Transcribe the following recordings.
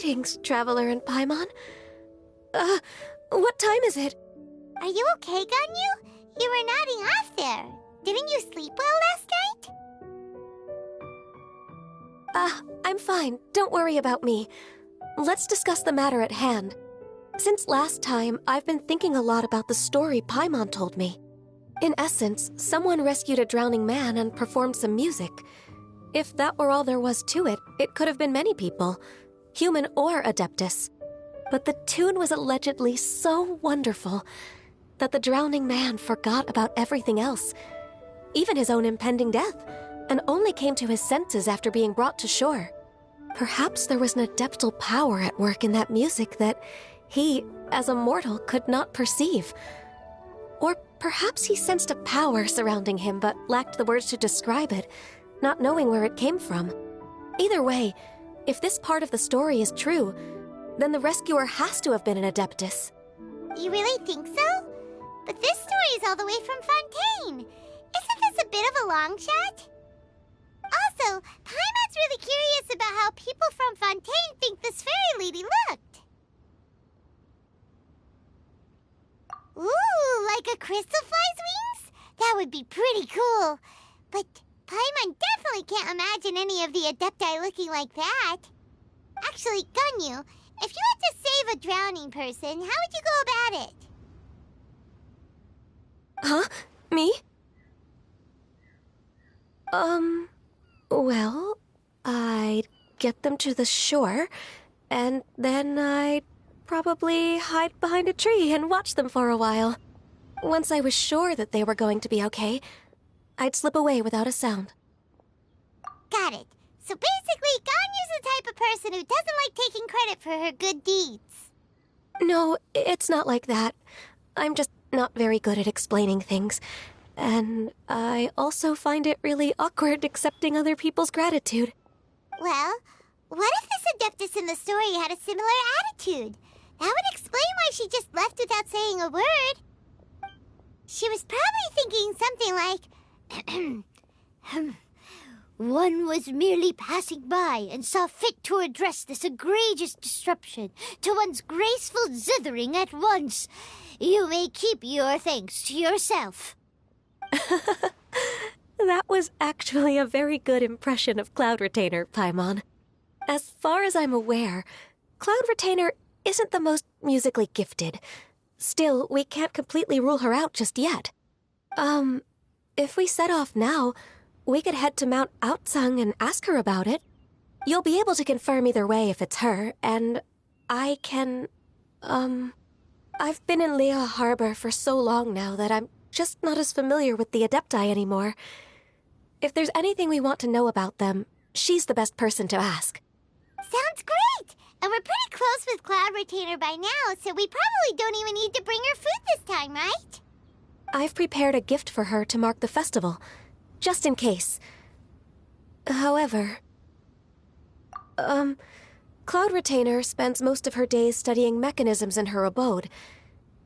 Greetings, Traveler and Paimon. What time is it? Are you okay, Ganyu? You were nodding off there. Didn't you sleep well last night? I'm fine. Don't worry about me. Let's discuss the matter at hand. Since last time, I've been thinking a lot about the story Paimon told me. In essence, someone rescued a drowning man and performed some music. If that were all there was to it, it could have been many people, human or Adeptus. But the tune was allegedly so wonderful that the drowning man forgot about everything else, even his own impending death, and only came to his senses after being brought to shore. Perhaps there was an adeptal power at work in that music that he, as a mortal, could not perceive. Or perhaps he sensed a power surrounding him but lacked the words to describe it, not knowing where it came from. Either way, if this part of the story is true, then the rescuer has to have been an Adeptus. You really think so? But this story is all the way from Fontaine. Isn't this a bit of a long shot? Also, Paimon's really curious about how people from Fontaine think this fairy lady looked. Ooh, like a crystal fly's wings? That would be pretty cool. But Paimon definitely can't imagine any of the Adepti looking like that. Actually, Ganyu, if you had to save a drowning person, how would you go about it? Huh? Me? Well, I'd get them to the shore, and then I'd probably hide behind a tree and watch them for a while. Once I was sure that they were going to be okay, I'd slip away without a sound. Got it. So basically, Ganyu's the type of person who doesn't like taking credit for her good deeds. No, it's not like that. I'm just not very good at explaining things. And I also find it really awkward accepting other people's gratitude. Well, what if this Adeptus in the story had a similar attitude? That would explain why she just left without saying a word. She was probably thinking something like, one was merely passing by and saw fit to address this egregious disruption to one's graceful zithering at once. You may keep your thanks to yourself. That was actually a very good impression of Cloud Retainer, Paimon. As far as I'm aware, Cloud Retainer isn't the most musically gifted. Still, we can't completely rule her out just yet. If we set off now, we could head to Mount Outsung and ask her about it. You'll be able to confirm either way if it's her, and I can, I've been in Lea Harbor for so long now that I'm just not as familiar with the Adepti anymore. If there's anything we want to know about them, she's the best person to ask. Sounds great! And we're pretty close with Cloud Retainer by now, so we probably don't even need to bring her food this time, right? I've prepared a gift for her to mark the festival, just in case. However, Cloud Retainer spends most of her days studying mechanisms in her abode.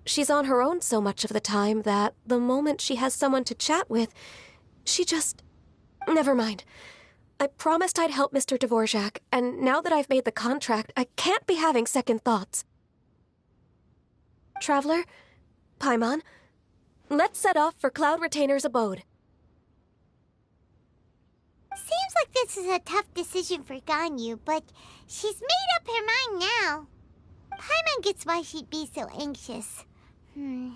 She's on her own so much of the time that the moment she has someone to chat with, she just... Never mind. I promised I'd help Mr. Dvorak, and now that I've made the contract, I can't be having second thoughts. Traveler, Paimon, let's set off for Cloud Retainer's abode. Seems like this is a tough decision for Ganyu, but she's made up her mind now. Paimon gets why she'd be so anxious. Okay,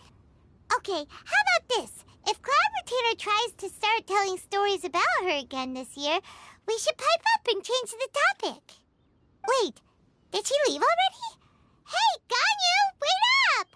how about this? If Cloud Retainer tries to start telling stories about her again this year, we should pipe up and change the topic. Wait, did she leave already? Hey, Ganyu, wait up!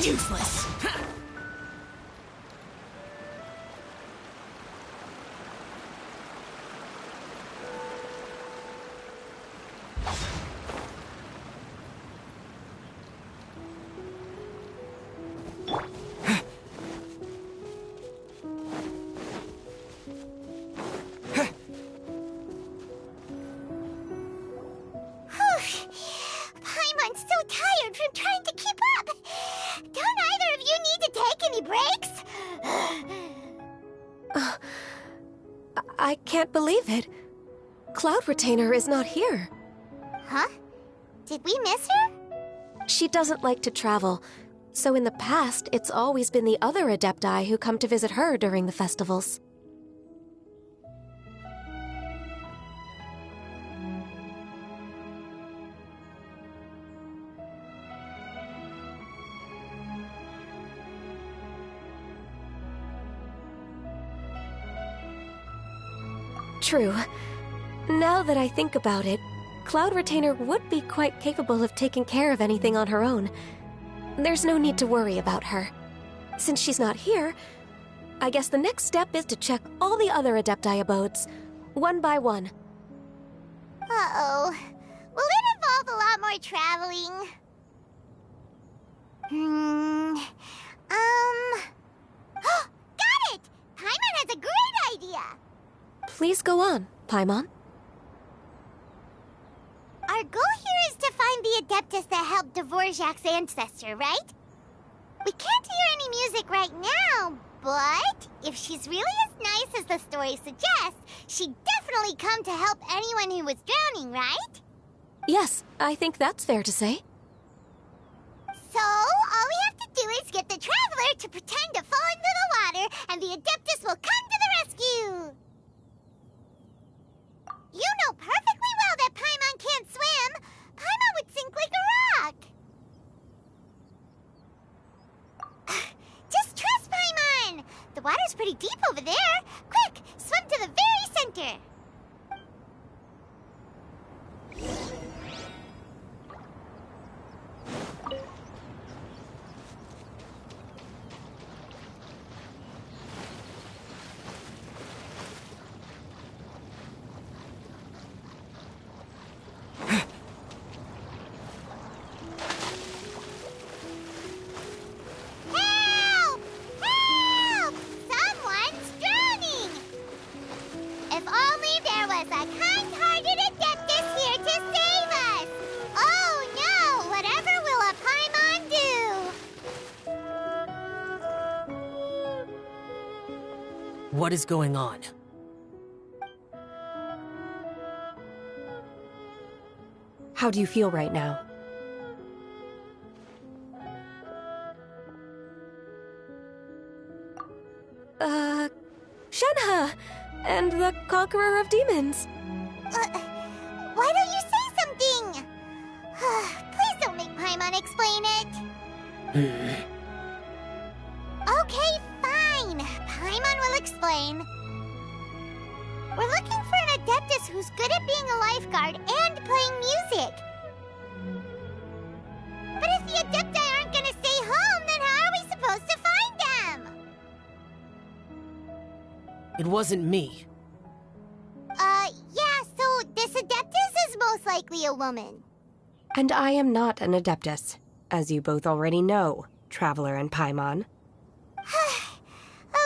Useless. I can't believe it. Cloud Retainer is not here. Huh? Did we miss her? She doesn't like to travel, so in the past, it's always been the other Adepti who come to visit her during the festivals. True. Now that I think about it, Cloud Retainer would be quite capable of taking care of anything on her own. There's no need to worry about her. Since she's not here, I guess the next step is to check all the other Adepti abodes, one by one. Uh-oh. Will it involve a lot more traveling? Got it! Paimon has a great idea! Please go on, Paimon. Our goal here is to find the Adeptus that helped Dvorak's ancestor, right? We can't hear any music right now, but if she's really as nice as the story suggests, she'd definitely come to help anyone who was drowning, right? Yes, I think that's fair to say. So, all we have to do is get the Traveler to pretend to fall into the water, and the Adeptus will come to the rescue! You know perfectly well that Paimon can't swim! Paimon would sink like a rock! Just trust Paimon! The water's pretty deep over there! Quick, swim to the very center! Help! Help! Someone's drowning! If only there was a kind-hearted Adeptus here to save us! Oh no! Whatever will a Paimon do? What is going on? How do you feel right now? Shenhe! And the Conqueror of Demons! Why don't you say something? Please don't make Paimon explain it. Okay, fine. Paimon will explain. We're looking for an Adeptus who's good at being a lifeguard and playing music. But if the Adepti aren't gonna stay home, then how are we supposed to find them? It wasn't me. Yeah, so this Adeptus is most likely a woman. And I am not an Adeptus, as you both already know, Traveler and Paimon.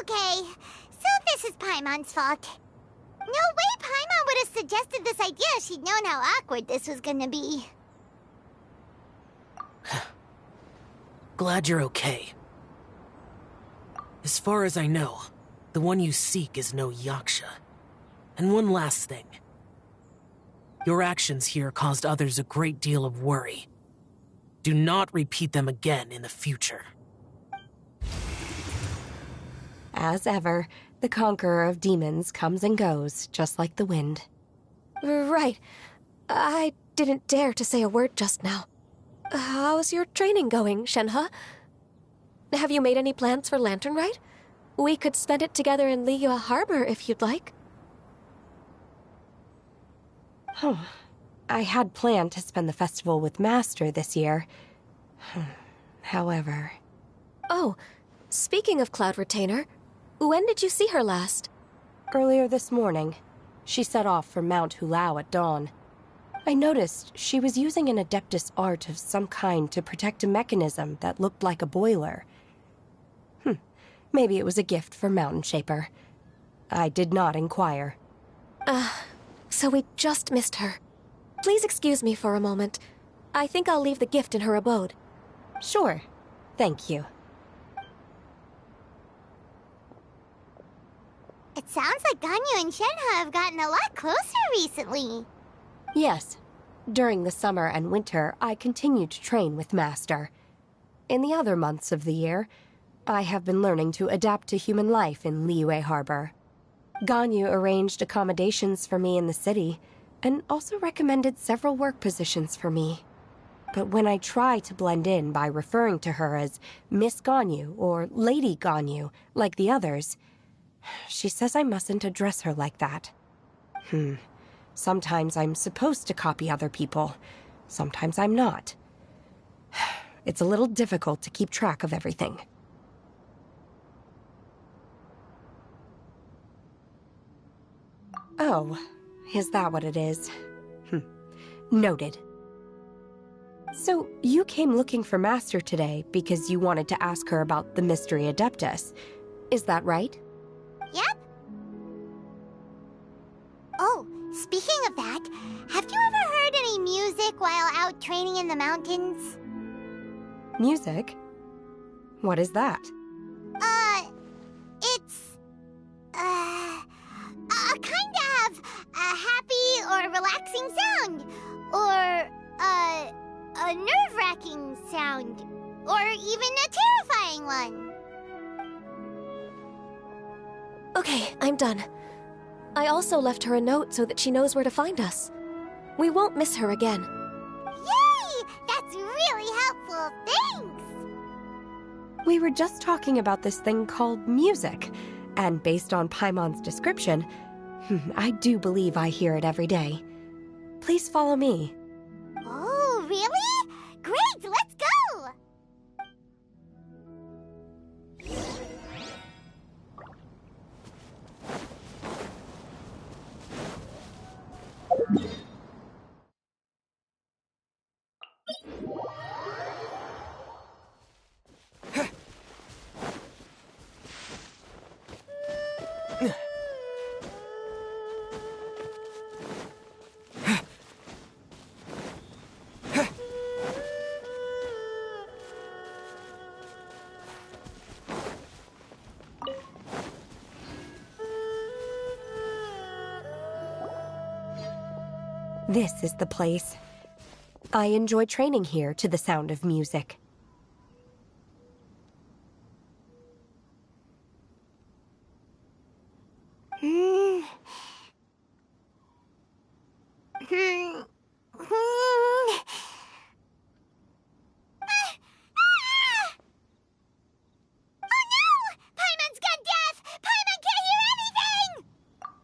Okay, so this is Paimon's fault. No way Paimon would have suggested this idea if she'd known how awkward this was gonna be. Glad you're okay. As far as I know, the one you seek is no Yaksha. And one last thing. Your actions here caused others a great deal of worry. Do not repeat them again in the future. As ever, the Conqueror of Demons comes and goes, just like the wind. Right. I didn't dare to say a word just now. How's your training going, Shenhe? Have you made any plans for Lantern Rite? We could spend it together in Liyue Harbor if you'd like. I had planned to spend the festival with Master this year. However... Oh, speaking of Cloud Retainer, when did you see her last? Earlier this morning, she set off for Mount Hulao at dawn. I noticed she was using an Adeptus art of some kind to protect a mechanism that looked like a boiler. Maybe it was a gift for Mountain Shaper. I did not inquire. So we just missed her. Please excuse me for a moment. I think I'll leave the gift in her abode. Sure. Thank you. Sounds like Ganyu and Shenhe have gotten a lot closer recently. Yes. During the summer and winter, I continue to train with Master. In the other months of the year, I have been learning to adapt to human life in Liyue Harbor. Ganyu arranged accommodations for me in the city, and also recommended several work positions for me. But when I try to blend in by referring to her as Miss Ganyu or Lady Ganyu, like the others, she says I mustn't address her like that. Sometimes I'm supposed to copy other people. Sometimes I'm not. It's a little difficult to keep track of everything. Oh, is that what it is? Noted. So, you came looking for Master today because you wanted to ask her about the Mystery Adeptus. Is that right? Yep. Oh, speaking of that, have you ever heard any music while out training in the mountains? Music? What is that? It's... a kind of a happy or relaxing sound. Or, a nerve-wracking sound. Or even a terrifying one. Okay, I'm done. I also left her a note so that she knows where to find us. We won't miss her again. Yay! That's really helpful. Thanks! We were just talking about this thing called music, and based on Paimon's description, I do believe I hear it every day. Please follow me. Oh, really? Great, let's go! This is the place. I enjoy training here to the sound of music.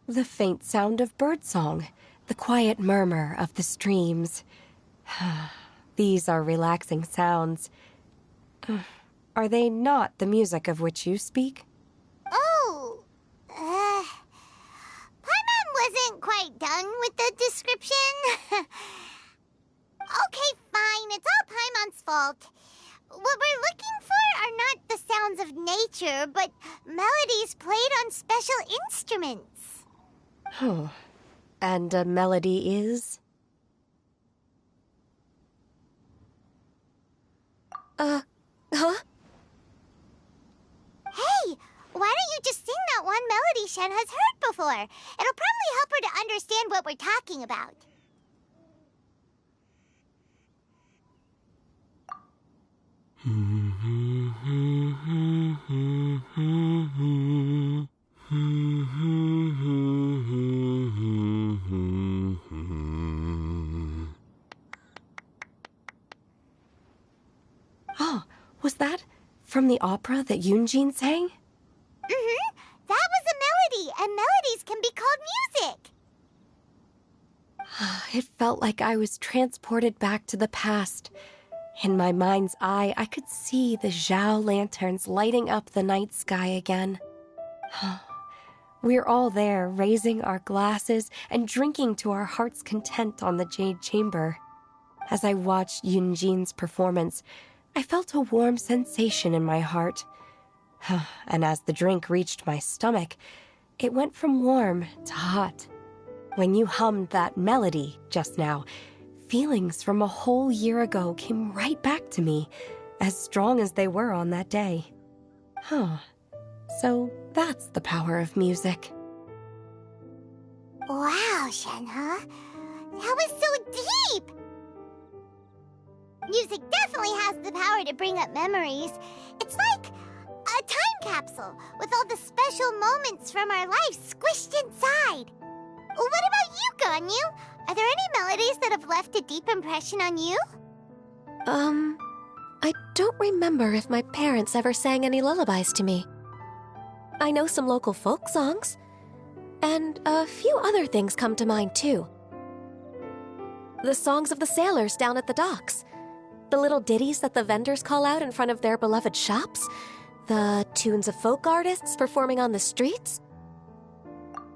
The faint sound of birdsong, the quiet murmur of the streams. These are relaxing sounds. Are they not the music of which you speak? Oh, Paimon wasn't quite done with the description. Okay, fine, it's all Paimon's fault. What we're looking for are not the sounds of nature, but melodies played on special instruments. Oh, and a melody is? Huh? Hey, why don't you just sing that one melody Shen has heard before? It'll probably help her to understand what we're talking about. Oh, was that from the opera that Yunjin sang? That was a melody, and melodies can be called music. It felt like I was transported back to the past. In my mind's eye, I could see the Zhao lanterns lighting up the night sky again. We're all there, raising our glasses and drinking to our heart's content on the Jade Chamber. As I watched Yunjin's performance, I felt a warm sensation in my heart. And as the drink reached my stomach, it went from warm to hot. When you hummed that melody just now, feelings from a whole year ago came right back to me, as strong as they were on that day. So that's the power of music. Wow, Shenhe. That was so deep! Music definitely has the power to bring up memories. It's like a time capsule with all the special moments from our lives squished inside. What about you, Ganyu? Are there any melodies that have left a deep impression on you? I don't remember if my parents ever sang any lullabies to me. I know some local folk songs, and a few other things come to mind too. The songs of the sailors down at the docks, the little ditties that the vendors call out in front of their beloved shops, the tunes of folk artists performing on the streets.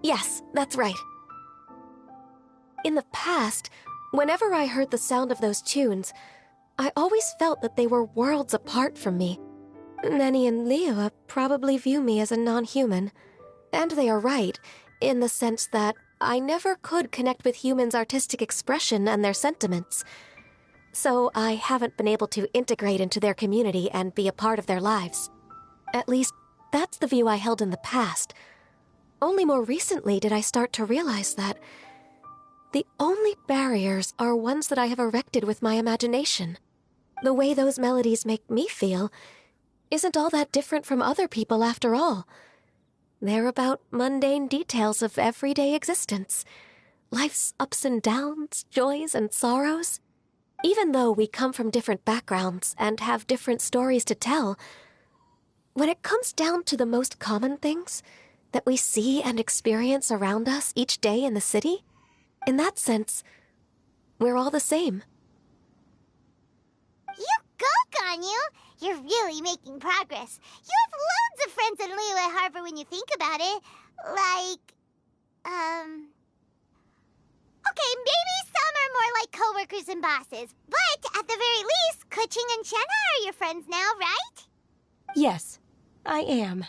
Yes, that's right. In the past, whenever I heard the sound of those tunes, I always felt that they were worlds apart from me. Nenny and Liyue probably view me as a non-human. And they are right, in the sense that I never could connect with humans' artistic expression and their sentiments. So I haven't been able to integrate into their community and be a part of their lives. At least, that's the view I held in the past. Only more recently did I start to realize that the only barriers are ones that I have erected with my imagination. The way those melodies make me feel isn't all that different from other people after all. They're about mundane details of everyday existence. Life's ups and downs, joys and sorrows. Even though we come from different backgrounds and have different stories to tell, when it comes down to the most common things that we see and experience around us each day in the city, in that sense, we're all the same. You go, Ganyu! You're really making progress. You have loads of friends in Liyue Harbor when you think about it. Okay, maybe some are more like coworkers and bosses. But at the very least, Keqing and Shenhe are your friends now, right? Yes, I am.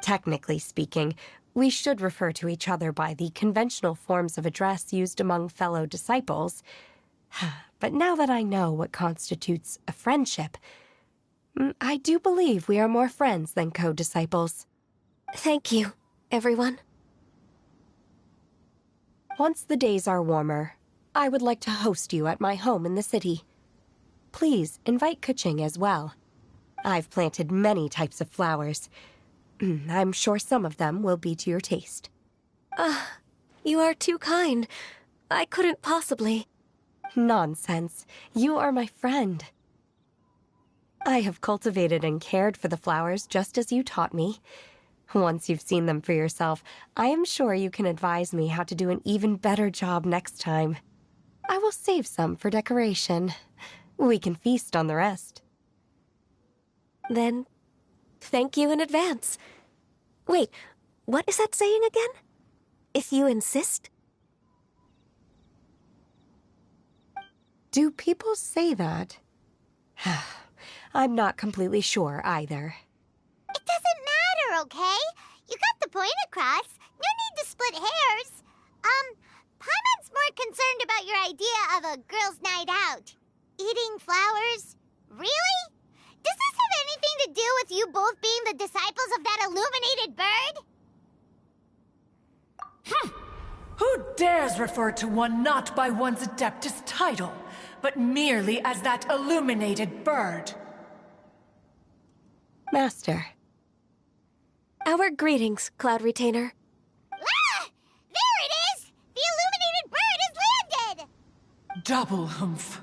Technically speaking, we should refer to each other by the conventional forms of address used among fellow disciples. But now that I know what constitutes a friendship, I do believe we are more friends than co-disciples. Thank you, everyone. Once the days are warmer, I would like to host you at my home in the city. Please invite Keqing as well. I've planted many types of flowers. I'm sure some of them will be to your taste. You are too kind. I couldn't possibly. Nonsense. You are my friend. I have cultivated and cared for the flowers just as you taught me. Once you've seen them for yourself, I am sure you can advise me how to do an even better job next time. I will save some for decoration. We can feast on the rest. Then, thank you in advance. Wait, what is that saying again? If you insist? Do people say that? I'm not completely sure either. It doesn't matter, okay? You got the point across. No need to split hairs. Paimon's more concerned about your idea of a girls' night out. Eating flowers? Really? Does this have anything to do with you both being the disciples of that illuminated bird? Who dares refer to one not by one's Adeptus title, but merely as that illuminated bird? Master. Our greetings, Cloud Retainer. Ah! There it is! The illuminated bird has landed! Double humph.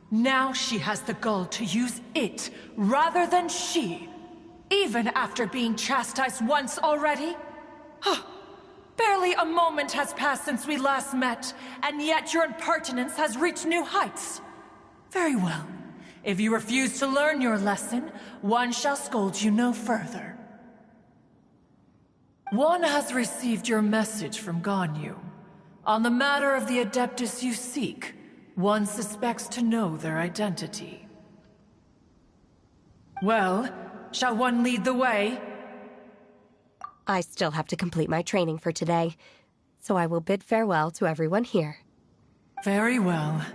Now she has the gall to use it rather than she, even after being chastised once already. Barely a moment has passed since we last met, and yet your impertinence has reached new heights. Very well. If you refuse to learn your lesson, one shall scold you no further. One has received your message from Ganyu. On the matter of the Adeptus you seek, one suspects to know their identity. Well, shall one lead the way? I still have to complete my training for today, so I will bid farewell to everyone here. Very well.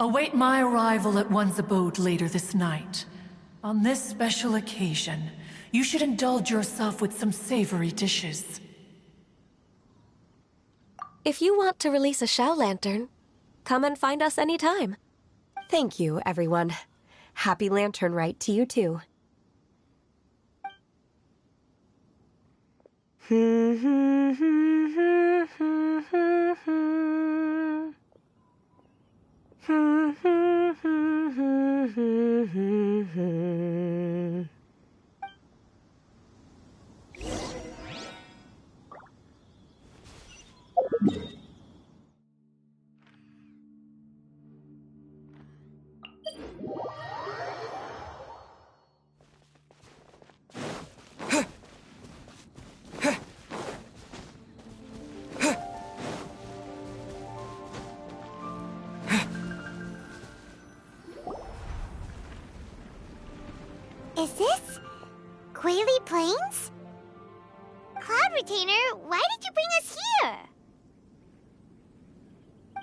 Await my arrival at one's abode later this night. On this special occasion, you should indulge yourself with some savory dishes. If you want to release a Shao Lantern, come and find us anytime. Thank you, everyone. Happy Lantern Rite to you, too. Is this Quaily Plains? Cloud Retainer, why did you bring us here?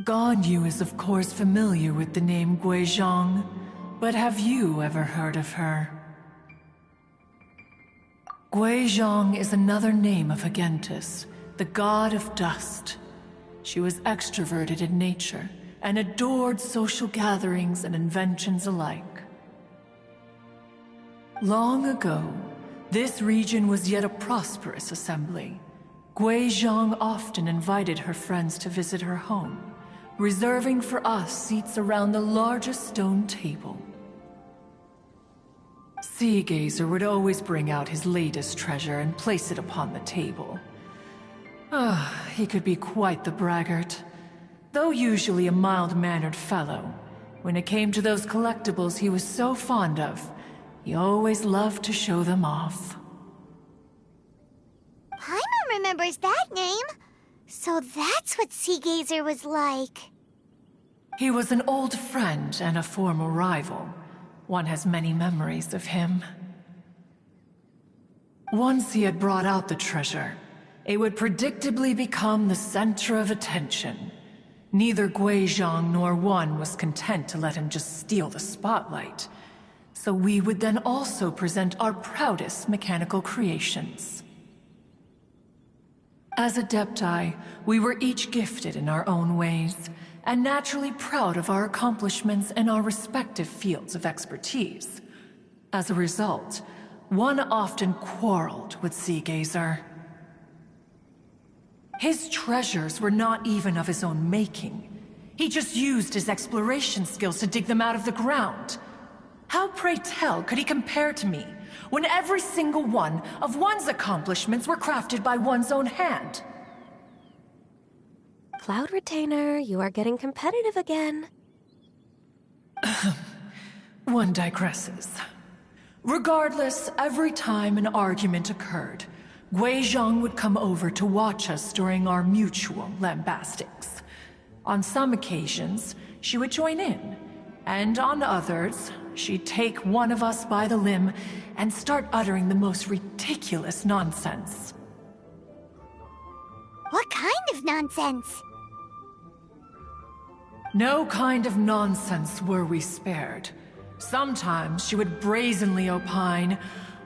Ganyu is of course familiar with the name Guizhong, but have you ever heard of her? Guizhong is another name of Agentis, the god of dust. She was extroverted in nature and adored social gatherings and inventions alike. Long ago, this region was yet a prosperous assembly. Guizhong often invited her friends to visit her home, reserving for us seats around the largest stone table. Sea Gazer would always bring out his latest treasure and place it upon the table. He could be quite the braggart. Though usually a mild-mannered fellow, when it came to those collectibles he was so fond of, he always loved to show them off. Paimon remembers that name. So that's what Sea Gazer was like. He was an old friend and a former rival. One has many memories of him. Once he had brought out the treasure, it would predictably become the center of attention. Neither Guizhong nor one was content to let him just steal the spotlight. So we would then also present our proudest mechanical creations. As Adepti, we were each gifted in our own ways, and naturally proud of our accomplishments in our respective fields of expertise. As a result, one often quarreled with Sea Gazer. His treasures were not even of his own making. He just used his exploration skills to dig them out of the ground. How, pray tell, could he compare to me, when every single one of one's accomplishments were crafted by one's own hand? Cloud Retainer, you are getting competitive again. One digresses. Regardless, every time an argument occurred, Guizhong would come over to watch us during our mutual lambastics. On some occasions, she would join in, and on others, she'd take one of us by the limb and start uttering the most ridiculous nonsense. What kind of nonsense? No kind of nonsense were we spared. Sometimes she would brazenly opine,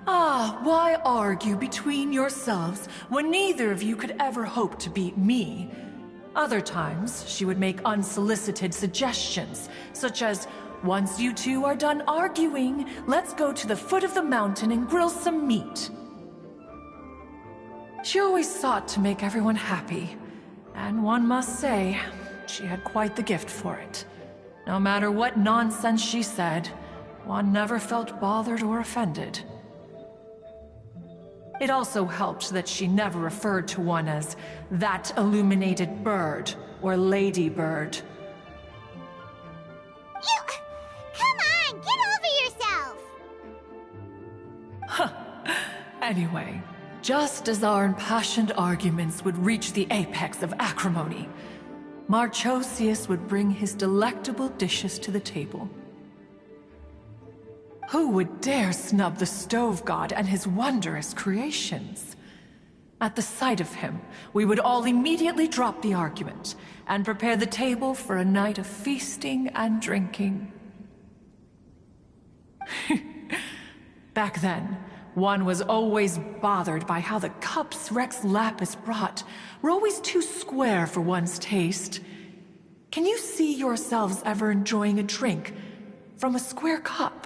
why argue between yourselves when neither of you could ever hope to beat me? Other times, she would make unsolicited suggestions, such as, once you two are done arguing, let's go to the foot of the mountain and grill some meat. She always sought to make everyone happy, and one must say, she had quite the gift for it. No matter what nonsense she said, one never felt bothered or offended. It also helped that she never referred to one as that illuminated bird or ladybird. Come on, get over yourself! Anyway, just as our impassioned arguments would reach the apex of acrimony, Marchosius would bring his delectable dishes to the table. Who would dare snub the stove god and his wondrous creations? At the sight of him, we would all immediately drop the argument and prepare the table for a night of feasting and drinking. Back then, One was always bothered by how the cups Rex Lapis brought were always too square for one's taste. Can you see yourselves ever enjoying a drink from a square cup?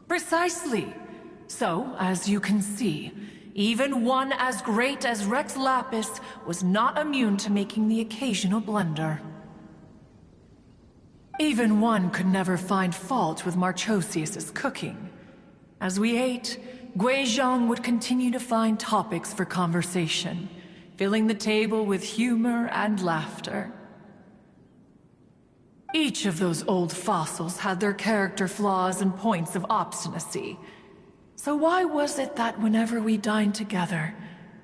Precisely. So, as you can see, even one as great as Rex Lapis was not immune to making the occasional blunder. Even one could never find fault with Marchosius's cooking. As we ate, Guizhong would continue to find topics for conversation, filling the table with humor and laughter. Each of those old fossils had their character flaws and points of obstinacy. So why was it that whenever we dined together,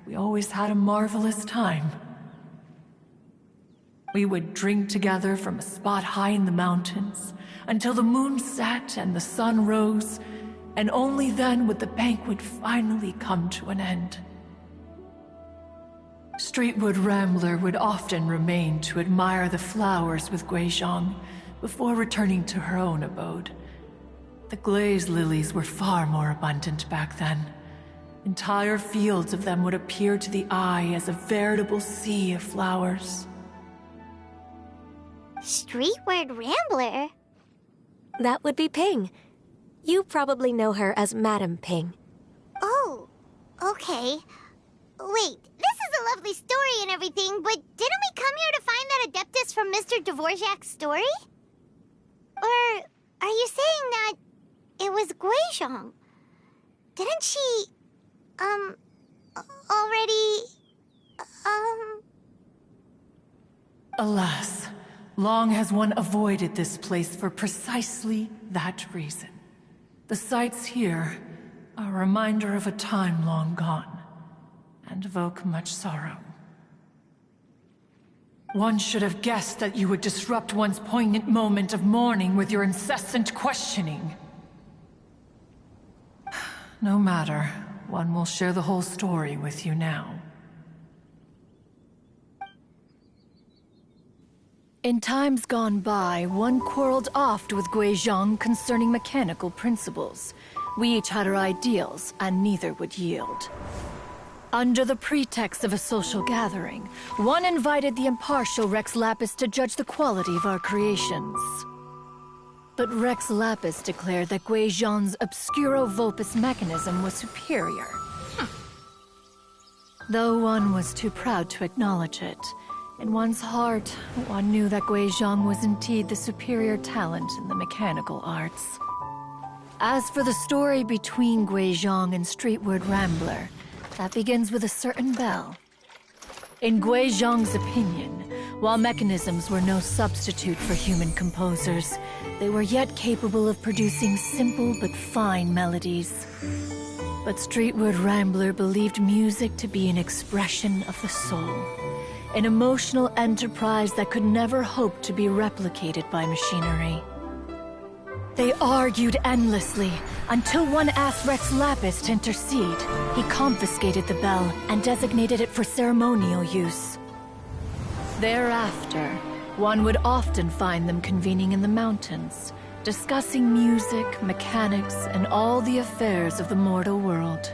we always had a marvelous time? We would drink together from a spot high in the mountains until the moon set and the sun rose, and only then would the banquet finally come to an end. Streetwood Rambler would often remain to admire the flowers with Guizhong before returning to her own abode. The glaze lilies were far more abundant back then. Entire fields of them would appear to the eye as a veritable sea of flowers. Streetward Rambler? That would be Ping. You probably know her as Madam Ping. Oh, okay. Wait, this is a lovely story and everything, but didn't we come here to find that Adeptus from Mr. Dvorak's story? Or are you saying that it was Guizhong? Didn't she, already, Alas, long has one avoided this place for precisely that reason. The sights here are a reminder of a time long gone, and evoke much sorrow. One should have guessed that you would disrupt one's poignant moment of mourning with your incessant questioning. No matter, one will share the whole story with you now. In times gone by, one quarreled oft with Guizhong concerning mechanical principles. We each had our ideals, and neither would yield. Under the pretext of a social gathering, one invited the impartial Rex Lapis to judge the quality of our creations. But Rex Lapis declared that Guizhong's Obscuro Vulpus mechanism was superior. Though one was too proud to acknowledge it, in one's heart, one knew that Guizhong was indeed the superior talent in the mechanical arts. As for the story between Guizhong and Streetward Rambler, that begins with a certain bell. In Guizhong's opinion, while mechanisms were no substitute for human composers, they were yet capable of producing simple but fine melodies. But Streetward Rambler believed music to be an expression of the soul, an emotional enterprise that could never hope to be replicated by machinery. They argued endlessly, until one asked Rex Lapis to intercede. He confiscated the bell and designated it for ceremonial use. Thereafter, one would often find them convening in the mountains, discussing music, mechanics, and all the affairs of the mortal world.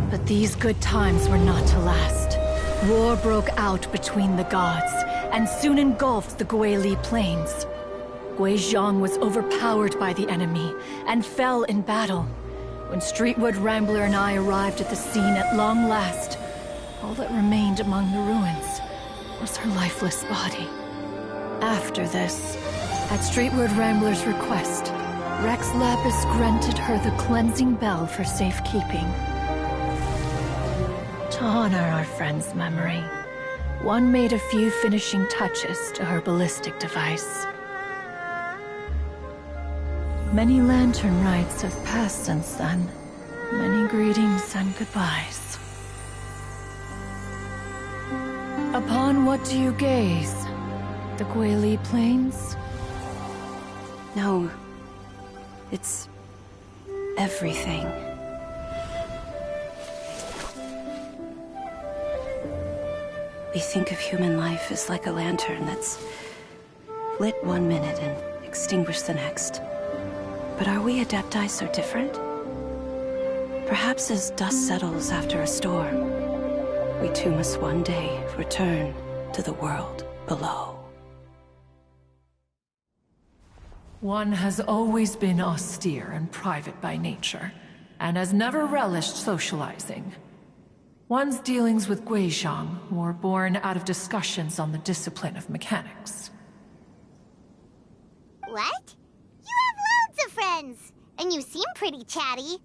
But these good times were not to last. War broke out between the gods, and soon engulfed the Guili Plains. Guizhong was overpowered by the enemy, and fell in battle. When Streetwood Rambler and I arrived at the scene at long last, all that remained among the ruins was her lifeless body. After this, at Streetwood Rambler's request, Rex Lapis granted her the cleansing bell for safekeeping. To honor our friend's memory, one made a few finishing touches to her ballistic device. Many lantern rites have passed since then. Many greetings and goodbyes. Upon what do you gaze? The Guili Plains? No. It's everything. We think of human life as like a lantern that's lit one minute and extinguished the next. But are we Adepti so different? Perhaps as dust settles after a storm, we too must one day return to the world below. One has always been austere and private by nature, and has never relished socializing. One's dealings with Guizhong were born out of discussions on the discipline of mechanics. What? You have loads of friends, and you seem pretty chatty.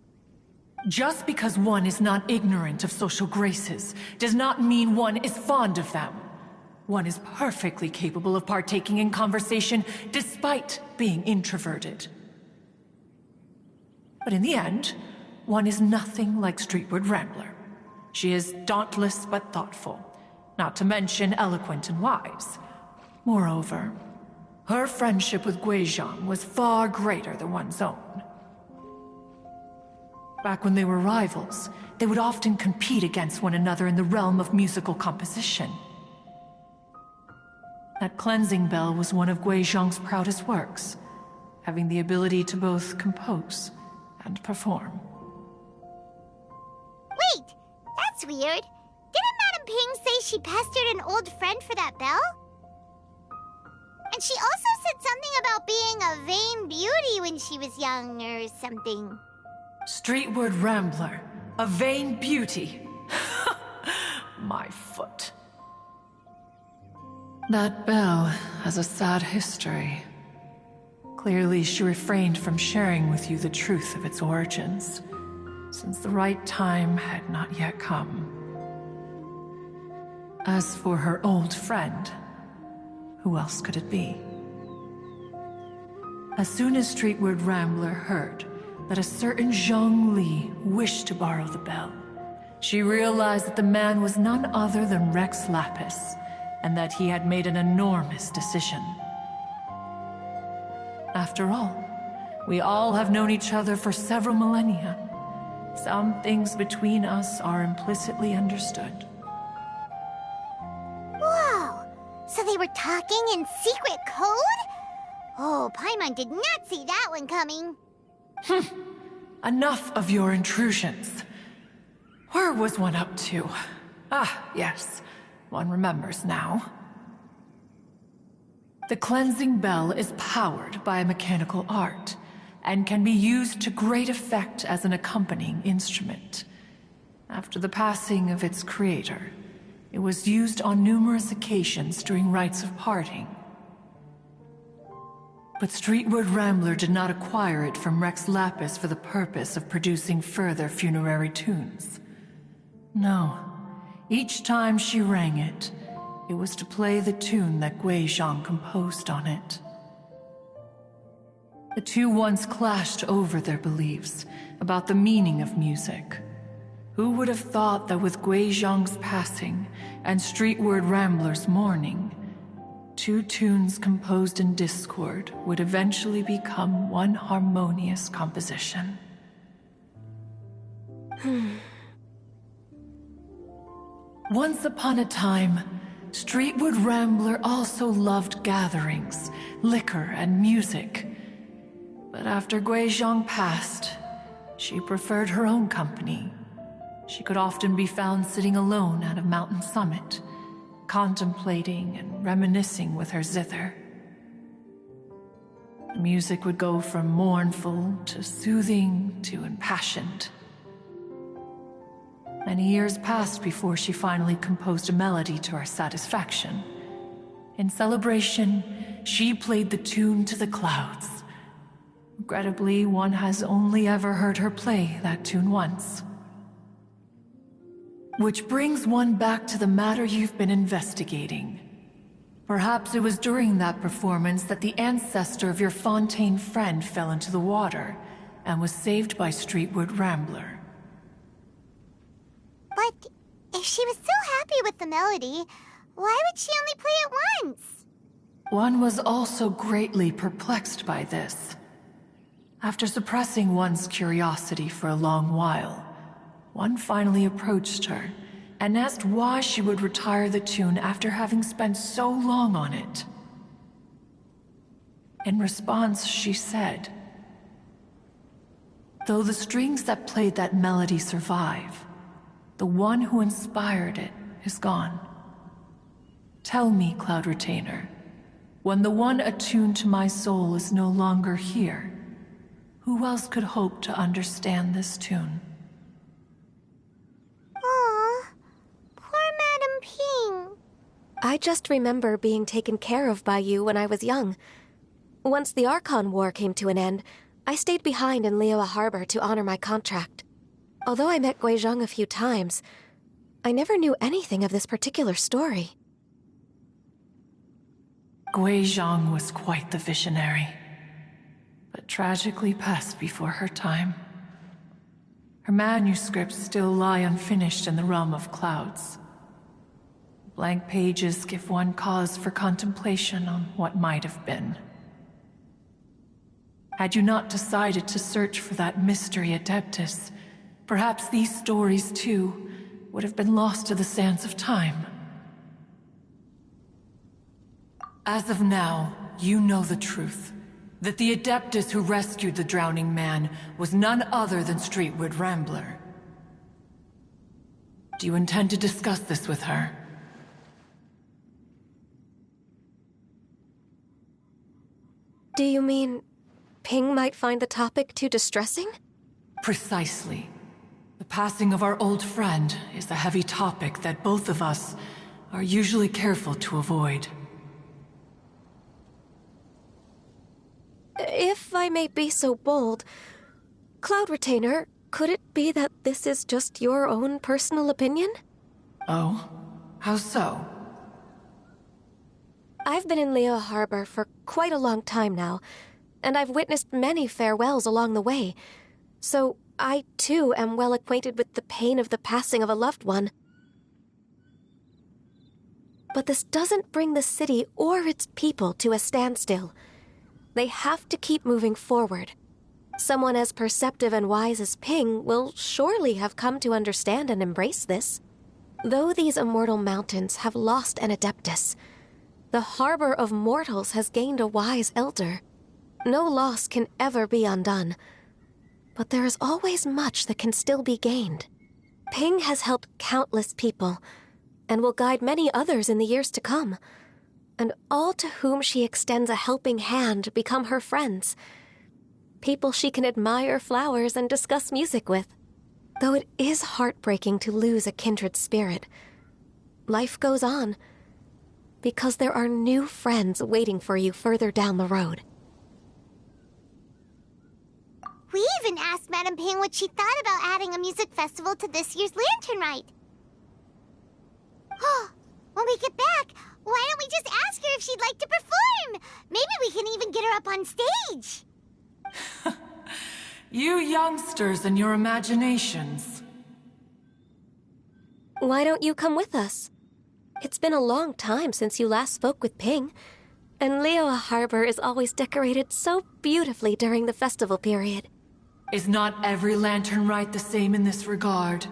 Just because one is not ignorant of social graces does not mean one is fond of them. One is perfectly capable of partaking in conversation despite being introverted. But in the end, one is nothing like Streetward Rambler. She is dauntless but thoughtful, not to mention eloquent and wise. Moreover, her friendship with Guizhong was far greater than one's own. Back when they were rivals, they would often compete against one another in the realm of musical composition. That cleansing bell was one of Guizhong's proudest works, having the ability to both compose and perform. Wait, that's weird. Didn't Madame Ping say she pestered an old friend for that bell? And she also said something about being a vain beauty when she was young or something. Streetward Rambler, a vain beauty. My foot. That bell has a sad history. Clearly, she refrained from sharing with you the truth of its origins, since the right time had not yet come. As for her old friend, who else could it be? As soon as Streetward Rambler heard that a certain Zhang Li wished to borrow the bell, she realized that the man was none other than Rex Lapis, and that he had made an enormous decision. After all, we all have known each other for several millennia. Some things between us are implicitly understood. Whoa! So they were talking in secret code? Oh, Paimon did not see that one coming. Enough of your intrusions. Where was one up to? Ah, yes. One remembers now. The cleansing bell is powered by a mechanical art, and can be used to great effect as an accompanying instrument. After the passing of its creator, it was used on numerous occasions during rites of parting. But Streetward Rambler did not acquire it from Rex Lapis for the purpose of producing further funerary tunes. No. Each time she rang it, it was to play the tune that Guizhong composed on it. The two once clashed over their beliefs about the meaning of music. Who would have thought that with Guizhong's passing and Streetward Rambler's mourning, two tunes composed in discord would eventually become one harmonious composition? Once upon a time, Streetward Rambler also loved gatherings, liquor, and music. But after Guizhong passed, she preferred her own company. She could often be found sitting alone at a mountain summit, contemplating and reminiscing with her zither. The music would go from mournful to soothing to impassioned. Many years passed before she finally composed a melody to her satisfaction. In celebration, she played the tune to the clouds. Regrettably, one has only ever heard her play that tune once. Which brings one back to the matter you've been investigating. Perhaps it was during that performance that the ancestor of your Fontaine friend fell into the water and was saved by Streetward Rambler. But if she was so happy with the melody, why would she only play it once? One was also greatly perplexed by this. After suppressing one's curiosity for a long while, one finally approached her and asked why she would retire the tune after having spent so long on it. In response, she said, "Though the strings that played that melody survive, the one who inspired it is gone. Tell me, Cloud Retainer, when the one attuned to my soul is no longer here, who else could hope to understand this tune?" Aw, poor Madam Ping. I just remember being taken care of by you when I was young. Once the Archon War came to an end, I stayed behind in Liyue Harbor to honor my contract. Although I met Guizhong a few times, I never knew anything of this particular story. Guizhong was quite the visionary, but tragically passed before her time. Her manuscripts still lie unfinished in the realm of clouds. Blank pages give one cause for contemplation on what might have been. Had you not decided to search for that mystery Adeptus, perhaps these stories, too, would have been lost to the sands of time. As of now, you know the truth. That the Adeptus who rescued the drowning man was none other than Streetwood Rambler. Do you intend to discuss this with her? Do you mean Ping might find the topic too distressing? Precisely. The passing of our old friend is a heavy topic that both of us are usually careful to avoid. If I may be so bold, Cloud Retainer, could it be that this is just your own personal opinion? Oh? How so? I've been in Liyue Harbor for quite a long time now, and I've witnessed many farewells along the way, so I too am well acquainted with the pain of the passing of a loved one. But this doesn't bring the city or its people to a standstill. They have to keep moving forward. Someone as perceptive and wise as Ping will surely have come to understand and embrace this. Though these immortal mountains have lost an Adeptus, the harbor of mortals has gained a wise elder. No loss can ever be undone, but there is always much that can still be gained. Ping has helped countless people, and will guide many others in the years to come. And all to whom she extends a helping hand become her friends. People she can admire flowers and discuss music with. Though it is heartbreaking to lose a kindred spirit, life goes on, because there are new friends waiting for you further down the road. We even asked Madam Ping what she thought about adding a music festival to this year's Lantern Rite. Oh, when we get back, why don't we just ask her if she'd like to perform? Maybe we can even get her up on stage. You youngsters and your imaginations. Why don't you come with us? It's been a long time since you last spoke with Ping, and Liyue Harbor is always decorated so beautifully during the festival period. Is not every Lantern Rite the same in this regard?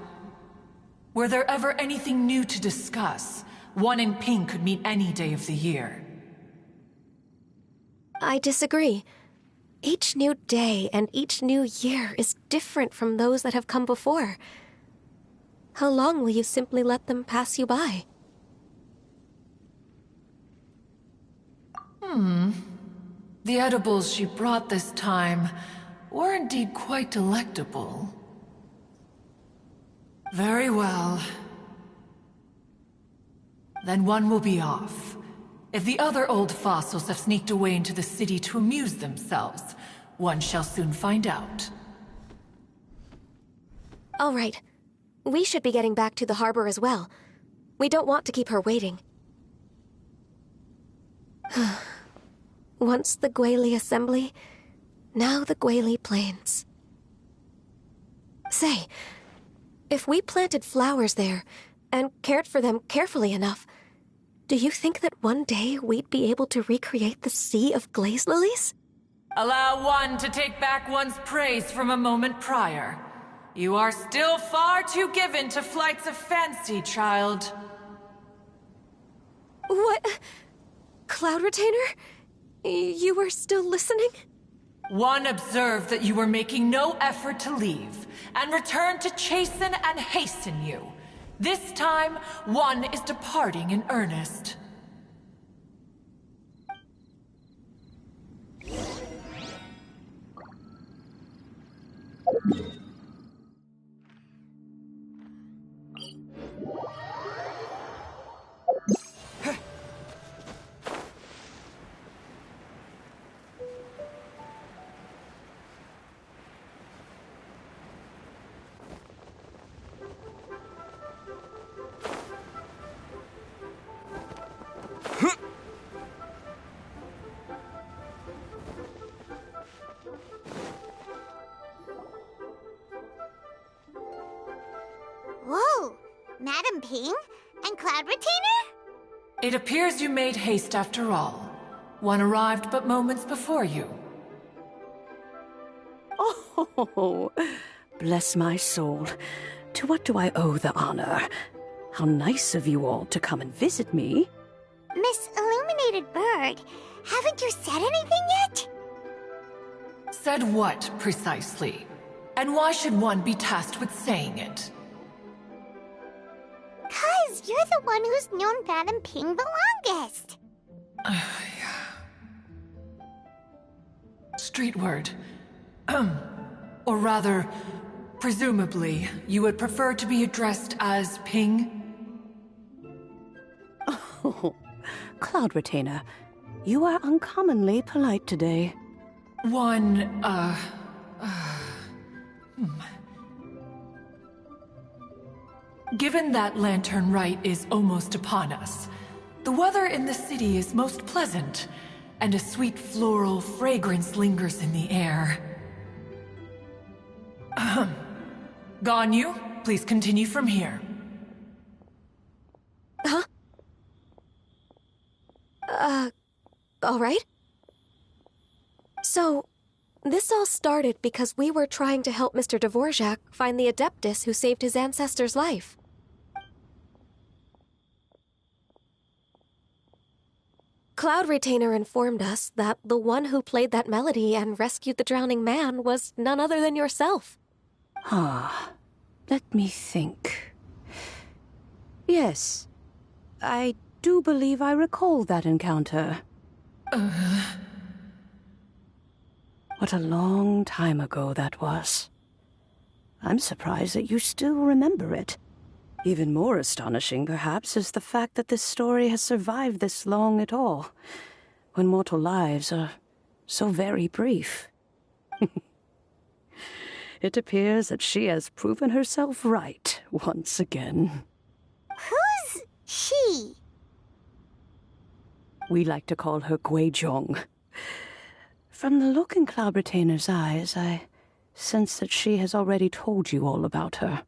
Were there ever anything new to discuss? One in Ping could meet any day of the year. I disagree. Each new day and each new year is different from those that have come before. How long will you simply let them pass you by? The edibles she brought this time were indeed quite delectable. Very well. Then one will be off. If the other old fossils have sneaked away into the city to amuse themselves, one shall soon find out. All right. We should be getting back to the harbor as well. We don't want to keep her waiting. Once the Guili Assembly, now the Guili Plains. Say, if we planted flowers there and cared for them carefully enough, do you think that one day we'd be able to recreate the sea of glaze lilies? Allow one to take back one's praise from a moment prior. You are still far too given to flights of fancy, child. What? Cloud Retainer? You were still listening? One observed that you were making no effort to leave, and returned to chasten and hasten you. This time, one is departing in earnest. Whoa! Madam Ping? And Cloud Retainer? It appears you made haste after all. One arrived but moments before you. Oh, bless my soul. To what do I owe the honor? How nice of you all to come and visit me. Miss Illuminated Bird, haven't you said anything yet? Said what, precisely? And why should one be tasked with saying it? 'Cause you're the one who's known Madam Ping the longest. Street word. Or rather, presumably, you would prefer to be addressed as Ping? Oh, Cloud Retainer, you are uncommonly polite today. Given that Lantern Rite is almost upon us, the weather in the city is most pleasant, and a sweet floral fragrance lingers in the air. Ganyu, please continue from here. Huh? All right. So, this all started because we were trying to help Mr. Dvorak find the Adeptus who saved his ancestor's life. Cloud Retainer informed us that the one who played that melody and rescued the drowning man was none other than yourself. Let me think. Yes, I do believe I recall that encounter. What a long time ago that was. I'm surprised that you still remember it. Even more astonishing, perhaps, is the fact that this story has survived this long at all, when mortal lives are so very brief. It appears that she has proven herself right once again. Who's she? We like to call her Guizhong. From the look in Cloud Retainer's eyes, I sense that she has already told you all about her.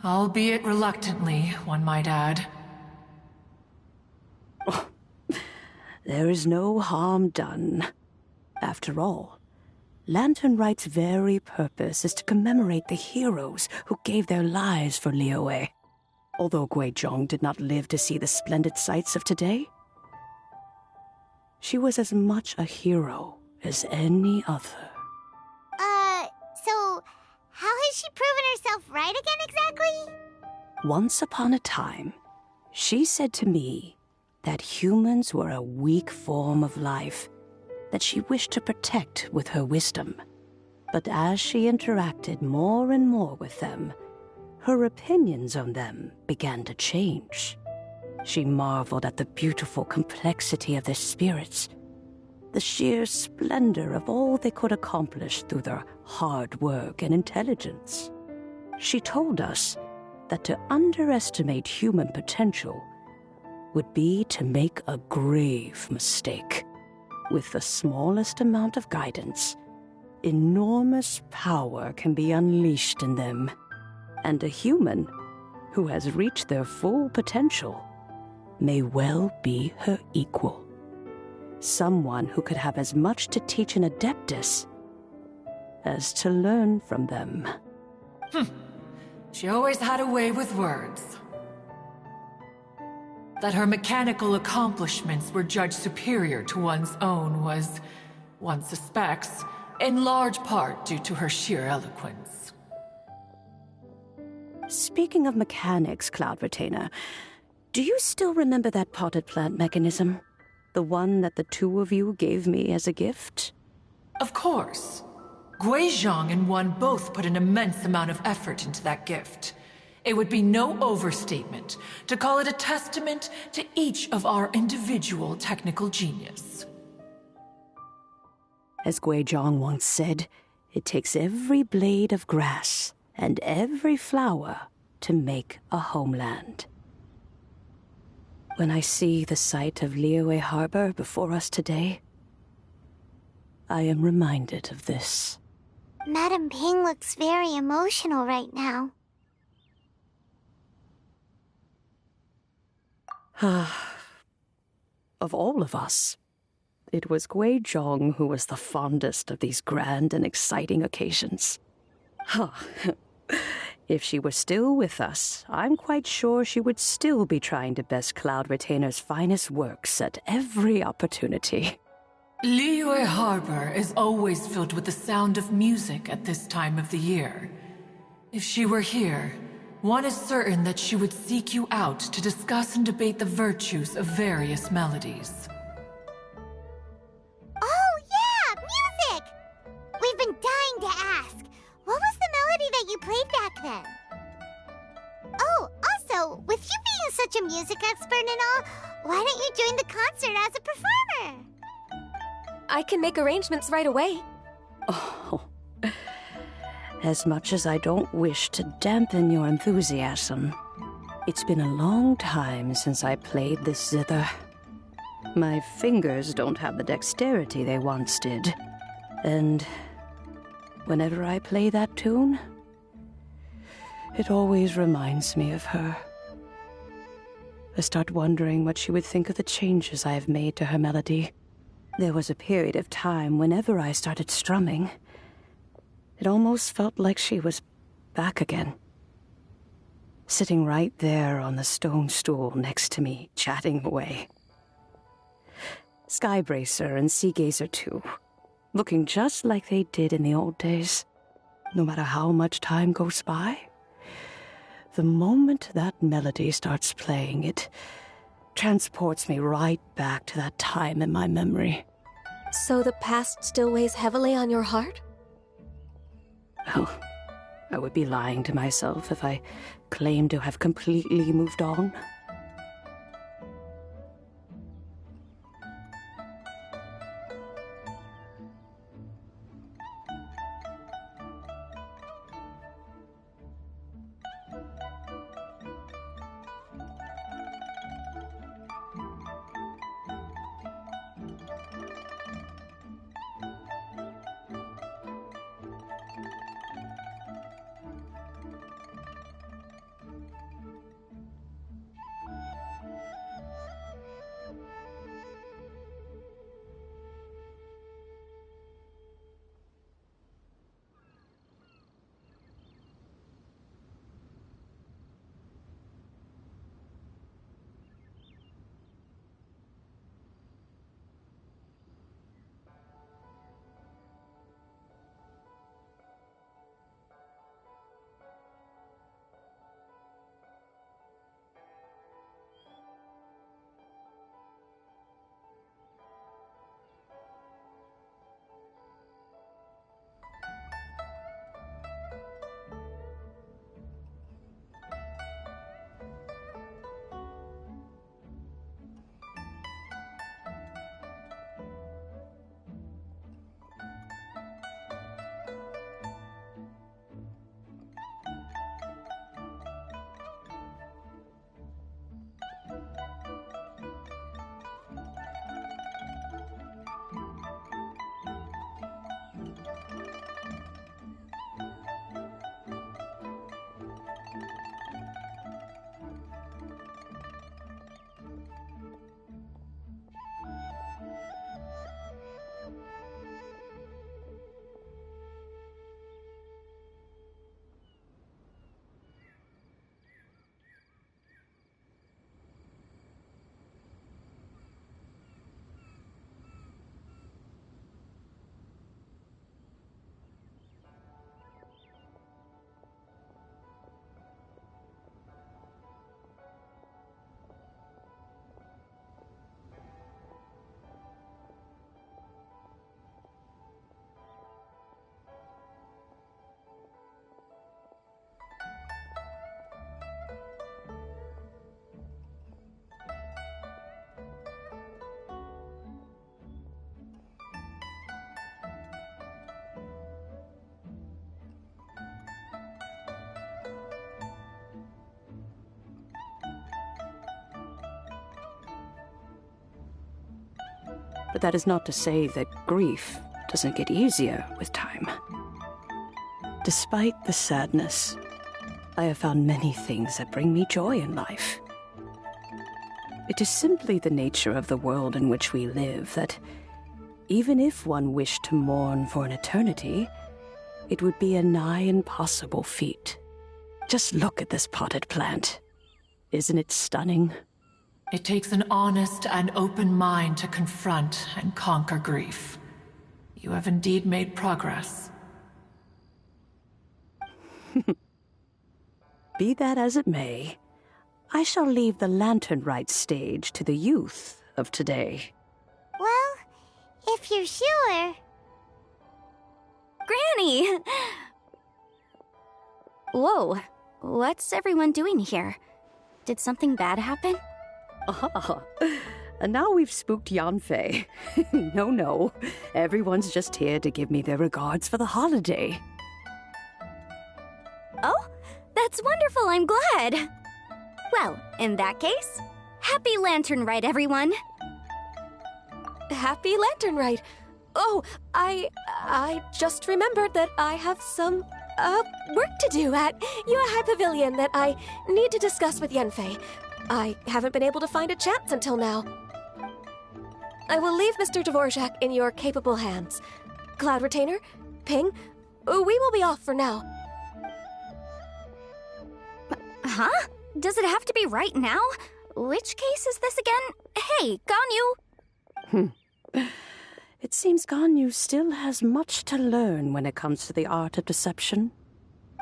Albeit reluctantly, one might add. There is no harm done. After all, Lantern Rite's very purpose is to commemorate the heroes who gave their lives for Liyue. Although Guizhong did not live to see the splendid sights of today, she was as much a hero as any other. So how has she proven herself right again exactly? Once upon a time, she said to me that humans were a weak form of life that she wished to protect with her wisdom. But as she interacted more and more with them, her opinions on them began to change. She marveled at the beautiful complexity of their spirits, the sheer splendor of all they could accomplish through their hard work and intelligence. She told us that to underestimate human potential would be to make a grave mistake. With the smallest amount of guidance, enormous power can be unleashed in them. And a human who has reached their full potential may well be her equal. Someone who could have as much to teach an Adeptus as to learn from them. She always had a way with words. That her mechanical accomplishments were judged superior to one's own was, one suspects, in large part due to her sheer eloquence. Speaking of mechanics, Cloud Retainer, do you still remember that potted plant mechanism? The one that the two of you gave me as a gift? Of course. Guizhong and one both put an immense amount of effort into that gift. It would be no overstatement to call it a testament to each of our individual technical genius. As Guizhong once said, it takes every blade of grass and every flower to make a homeland. When I see the sight of Liyue Harbor before us today, I am reminded of this. Madam Ping looks very emotional right now. Of all of us, it was Guizhong who was the fondest of these grand and exciting occasions. If she were still with us, I'm quite sure she would still be trying to best Cloud Retainer's finest works at every opportunity. Liyue Harbor is always filled with the sound of music at this time of the year. If she were here, one is certain that she would seek you out to discuss and debate the virtues of various melodies. Oh, yeah! Music! We've been dying to ask. What was the melody that you played back then? Oh, also, with you being such a music expert and all, why don't you join the concert as a performer? I can make arrangements right away. Oh, as much as I don't wish to dampen your enthusiasm, it's been a long time since I played this zither. My fingers don't have the dexterity they once did, and whenever I play that tune, it always reminds me of her. I start wondering what she would think of the changes I have made to her melody. There was a period of time whenever I started strumming, it almost felt like she was back again. Sitting right there on the stone stool next to me, chatting away. Skybracer and Seagazer too, looking just like they did in the old days. No matter how much time goes by, the moment that melody starts playing, it transports me right back to that time in my memory. So the past still weighs heavily on your heart? Well, I would be lying to myself if I claimed to have completely moved on. But that is not to say that grief doesn't get easier with time. Despite the sadness, I have found many things that bring me joy in life. It is simply the nature of the world in which we live that, even if one wished to mourn for an eternity, it would be a nigh impossible feat. Just look at this potted plant. Isn't it stunning? It takes an honest and open mind to confront and conquer grief. You have indeed made progress. Be that as it may, I shall leave the lantern rite stage to the youth of today. Well, if you're sure. Granny! Whoa, what's everyone doing here? Did something bad happen? Ah, and now we've spooked Yanfei. No, everyone's just here to give me their regards for the holiday. Oh, that's wonderful, I'm glad. Well, in that case, happy Lantern Rite, everyone. Happy Lantern Rite. Oh, I just remembered that I have some, work to do at Yuehai Pavilion that I need to discuss with Yanfei. I haven't been able to find a chance until now. I will leave Mr. Dvorak in your capable hands. Cloud Retainer, Ping, we will be off for now. Huh? Does it have to be right now? Which case is this again? Hey, Ganyu! It seems Ganyu still has much to learn when it comes to the art of deception.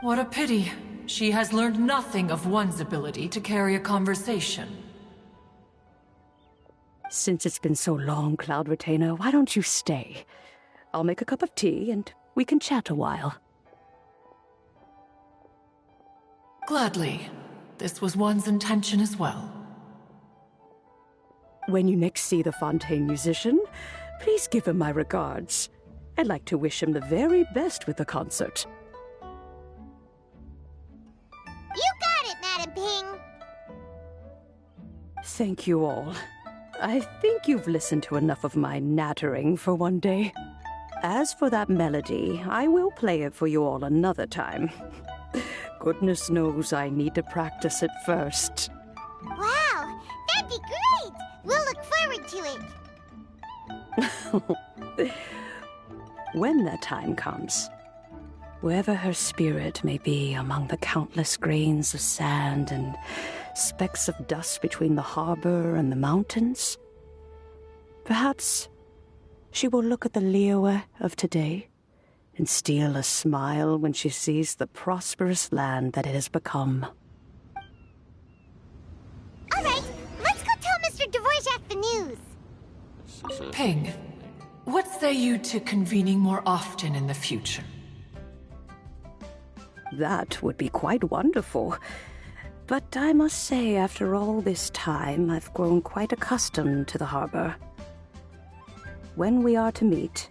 What a pity. She has learned nothing of one's ability to carry a conversation. Since it's been so long, Cloud Retainer, why don't you stay? I'll make a cup of tea and we can chat a while. Gladly. This was one's intention as well. When you next see the Fontaine musician, please give him my regards. I'd like to wish him the very best with the concert. You got it, Madam Ping. Thank you all. I think you've listened to enough of my nattering for one day. As for that melody, I will play it for you all another time. Goodness knows I need to practice it first. Wow, that'd be great. We'll look forward to it. When that time comes, wherever her spirit may be among the countless grains of sand and specks of dust between the harbor and the mountains, perhaps she will look at the Liyue of today and steal a smile when she sees the prosperous land that it has become. All right, let's go tell Mr. Dvorak the news. Ping, what say you to convening more often in the future? That would be quite wonderful. But I must say, after all this time, I've grown quite accustomed to the harbor. When we are to meet,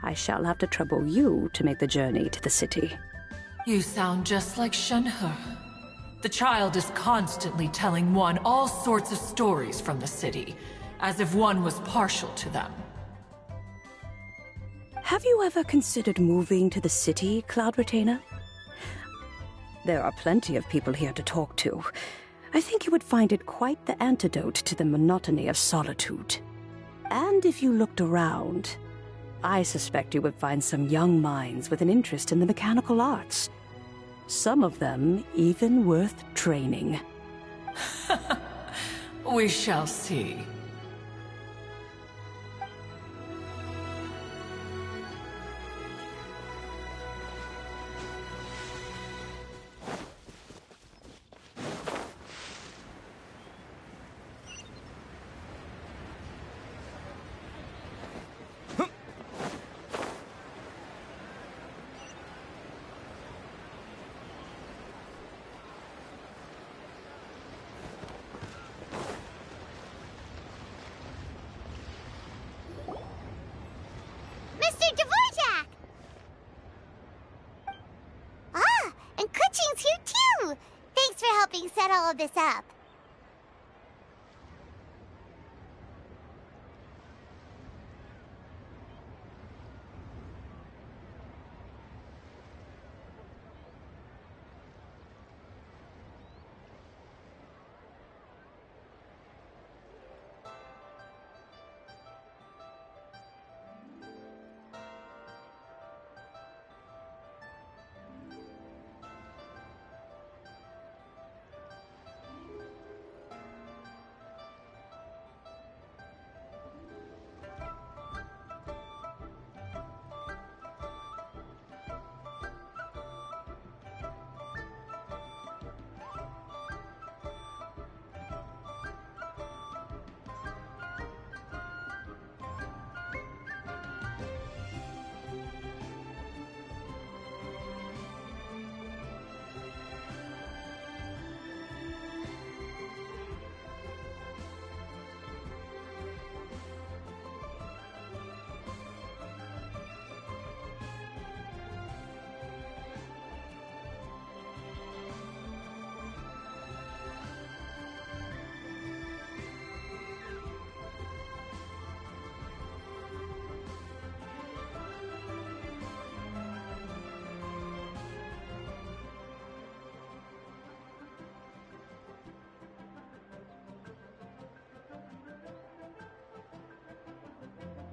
I shall have to trouble you to make the journey to the city. You sound just like Shenhe. The child is constantly telling one all sorts of stories from the city, as if one was partial to them. Have you ever considered moving to the city, Cloud Retainer? There are plenty of people here to talk to. I think you would find it quite the antidote to the monotony of solitude. And if you looked around, I suspect you would find some young minds with an interest in the mechanical arts. Some of them even worth training. We shall see. Mr. Dvorak! Ah, and Kuchin's here too! Thanks for helping set all of this up.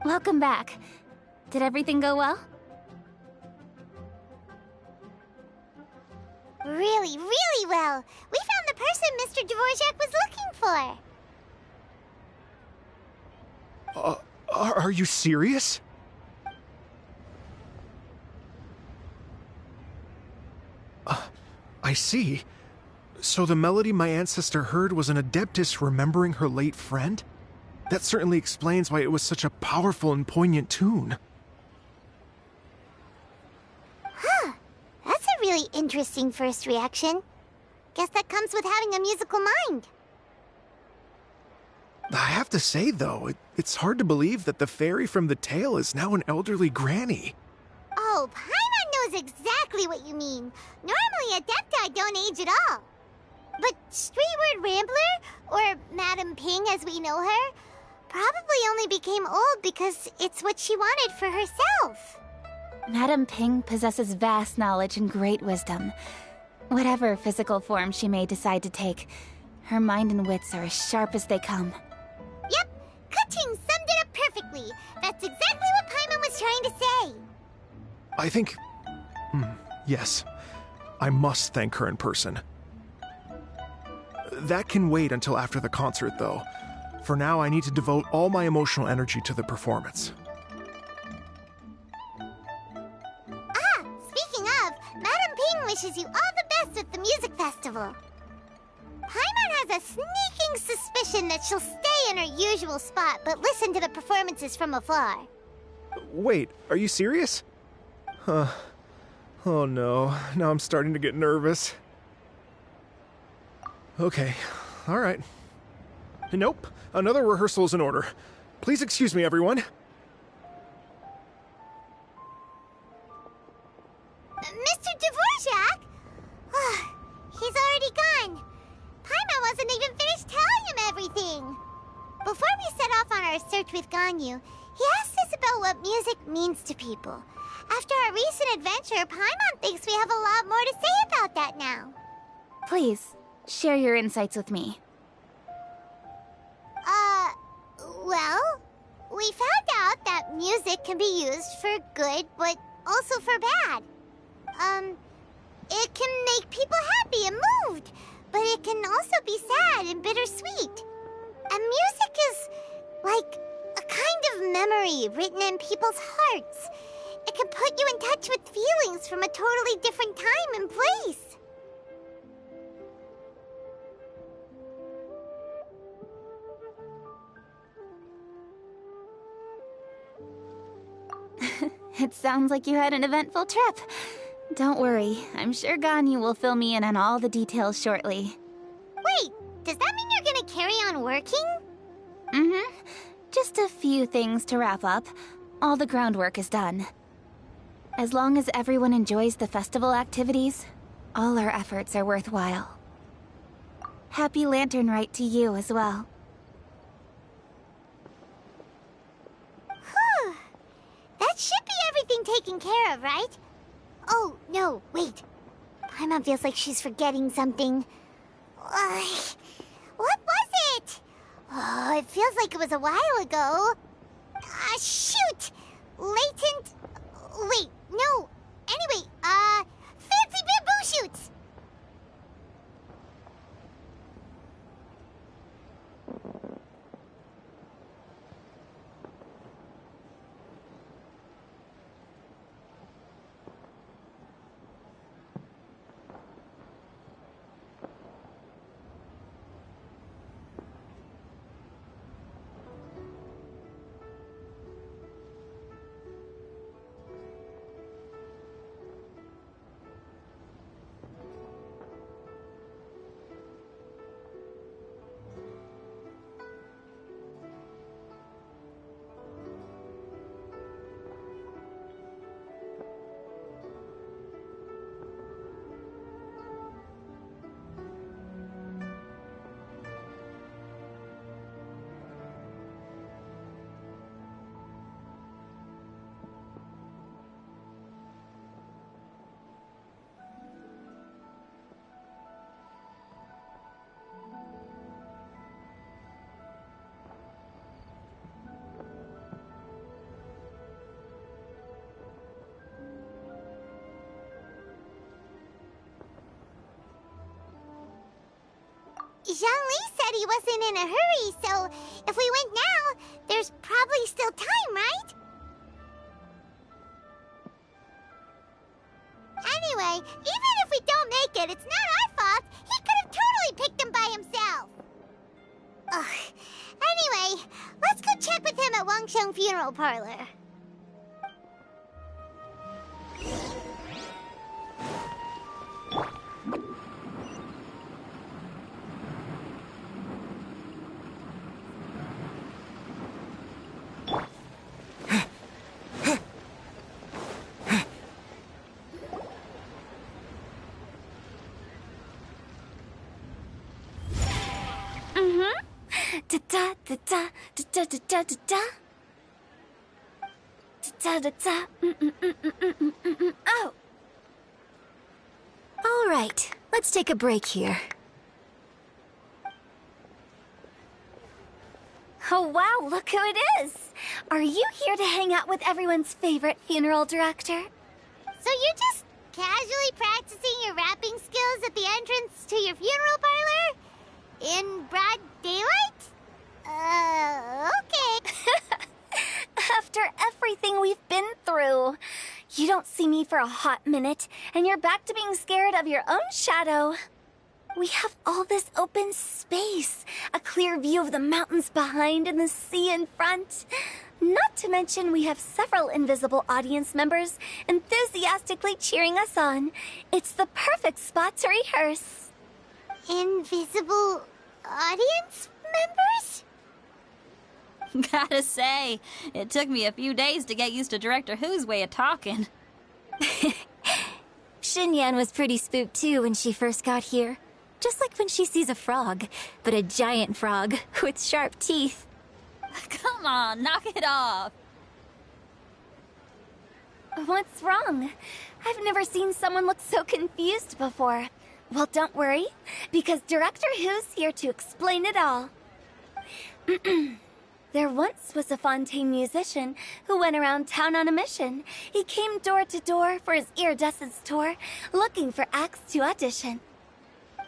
Welcome back. Did everything go well? Really, really well. We found the person Mr. Dvorak was looking for. Are you serious? I see. So the melody my ancestor heard was an Adeptus remembering her late friend? That certainly explains why it was such a powerful and poignant tune. Huh. That's a really interesting first reaction. Guess that comes with having a musical mind. I have to say, though, it's hard to believe that the fairy from the tale is now an elderly granny. Oh, Paimon knows exactly what you mean. Normally, Adepti don't age at all. But Streetward Rambler, or Madame Ping as we know her, probably only became old because it's what she wanted for herself. Madame Ping possesses vast knowledge and great wisdom. Whatever physical form she may decide to take, her mind and wits are as sharp as they come. Yep, Kuting summed it up perfectly. That's exactly what Paimon was trying to say. I think... yes. I must thank her in person. That can wait until after the concert, though. For now, I need to devote all my emotional energy to the performance. Ah, speaking of, Madame Ping wishes you all the best with the music festival. Paimon has a sneaking suspicion that she'll stay in her usual spot, but listen to the performances from afar. Wait, are you serious? Huh. Oh no, now I'm starting to get nervous. Okay, alright. Nope, another rehearsal is in order. Please excuse me, everyone. Mr. Dvorak? He's already gone. Paimon wasn't even finished telling him everything. Before we set off on our search with Ganyu, he asked us about what music means to people. After our recent adventure, Paimon thinks we have a lot more to say about that now. Please, share your insights with me. Well, we found out that music can be used for good, but also for bad. It can make people happy and moved, but it can also be sad and bittersweet. And music is like a kind of memory written in people's hearts. It can put you in touch with feelings from a totally different time and place. It sounds like you had an eventful trip. Don't worry, I'm sure Ganyu will fill me in on all the details shortly. Wait, does that mean you're gonna carry on working? Mm-hmm. Just a few things to wrap up. All the groundwork is done. As long as everyone enjoys the festival activities, all our efforts are worthwhile. Happy Lantern Rite to you as well. Whew. That should be everything taken care of, right? Oh, no, wait. Paimon feels like she's forgetting something. What was it? Oh, it feels like it was a while ago. Shoot! Latent... Wait, no. Anyway, fancy bamboo shoots! Zhongli said he wasn't in a hurry, so if we went now, there's probably still time, right? Anyway, even if we don't make it, it's not our fault. He could have totally picked him by himself. Ugh. Anyway, let's go check with him at Wangsheng Funeral Parlor. Da da da da da da da da da da da. Oh. All right, let's take a break here. Oh wow, look who it is! Are you here to hang out with everyone's favorite funeral director? So you're just casually practicing your rapping skills at the entrance to your funeral parlor? In broad daylight? Okay. After everything we've been through, you don't see me for a hot minute, and you're back to being scared of your own shadow. We have all this open space, a clear view of the mountains behind and the sea in front. Not to mention we have several invisible audience members enthusiastically cheering us on. It's the perfect spot to rehearse. Invisible audience members? Gotta say, it took me a few days to get used to Director Who's way of talking. Xinyan was pretty spooked too when she first got here. Just like when she sees a frog, but a giant frog with sharp teeth. Come on, knock it off. What's wrong? I've never seen someone look so confused before. Well, don't worry, because Director Who's here to explain it all. There once was a Fontaine musician who went around town on a mission. He came door to door for his iridescence tour, looking for acts to audition.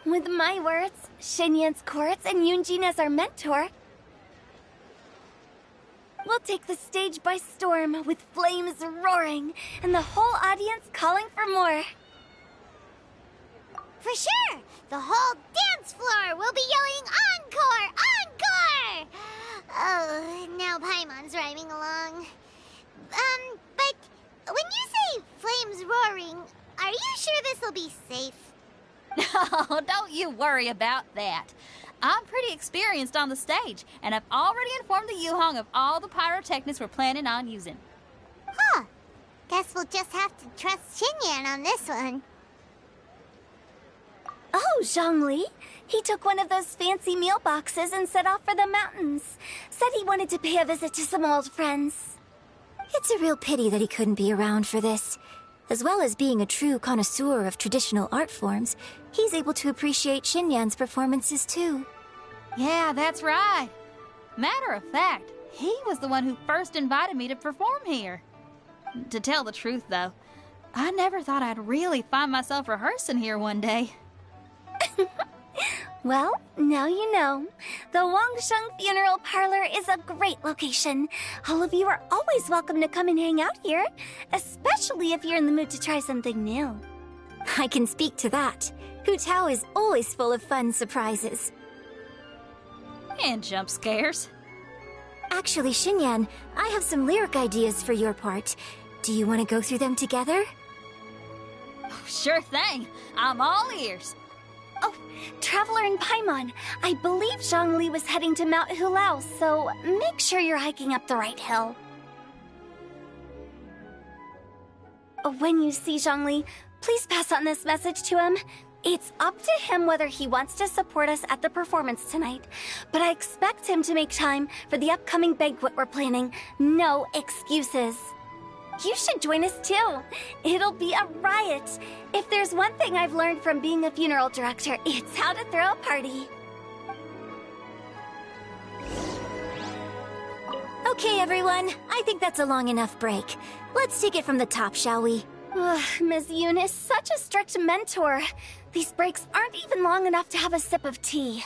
With my words, Xinyan's chords, and Yunjin as our mentor, we'll take the stage by storm with flames roaring and the whole audience calling for more. For sure! The whole dance floor will be yelling encore! Encore! Oh, now Paimon's rhyming along. But when you say flames roaring, are you sure this'll be safe? No, don't you worry about that. I'm pretty experienced on the stage, and I've already informed the Yuhong of all the pyrotechnics we're planning on using. Huh. Guess we'll just have to trust Xinyan on this one. Oh, Zhongli. He took one of those fancy meal boxes and set off for the mountains. Said he wanted to pay a visit to some old friends. It's a real pity that he couldn't be around for this. As well as being a true connoisseur of traditional art forms, he's able to appreciate Xinyan's performances too. Yeah, that's right. Matter of fact, he was the one who first invited me to perform here. To tell the truth, though, I never thought I'd really find myself rehearsing here one day. Well, now you know. The Wangsheng Funeral Parlor is a great location. All of you are always welcome to come and hang out here, especially if you're in the mood to try something new. I can speak to that. Hu Tao is always full of fun surprises. And jump scares. Actually, Xinyan, I have some lyric ideas for your part. Do you want to go through them together? Oh, sure thing. I'm all ears. Oh, Traveler and Paimon, I believe Zhongli was heading to Mount Hulao, so make sure you're hiking up the right hill. When you see Zhongli, please pass on this message to him. It's up to him whether he wants to support us at the performance tonight, but I expect him to make time for the upcoming banquet we're planning. No excuses. You should join us too. It'll be a riot. If there's one thing I've learned from being a funeral director, it's how to throw a party. Okay, everyone. I think that's a long enough break. Let's take it from the top, shall we? Ms. Yoon is such a strict mentor. These breaks aren't even long enough to have a sip of tea.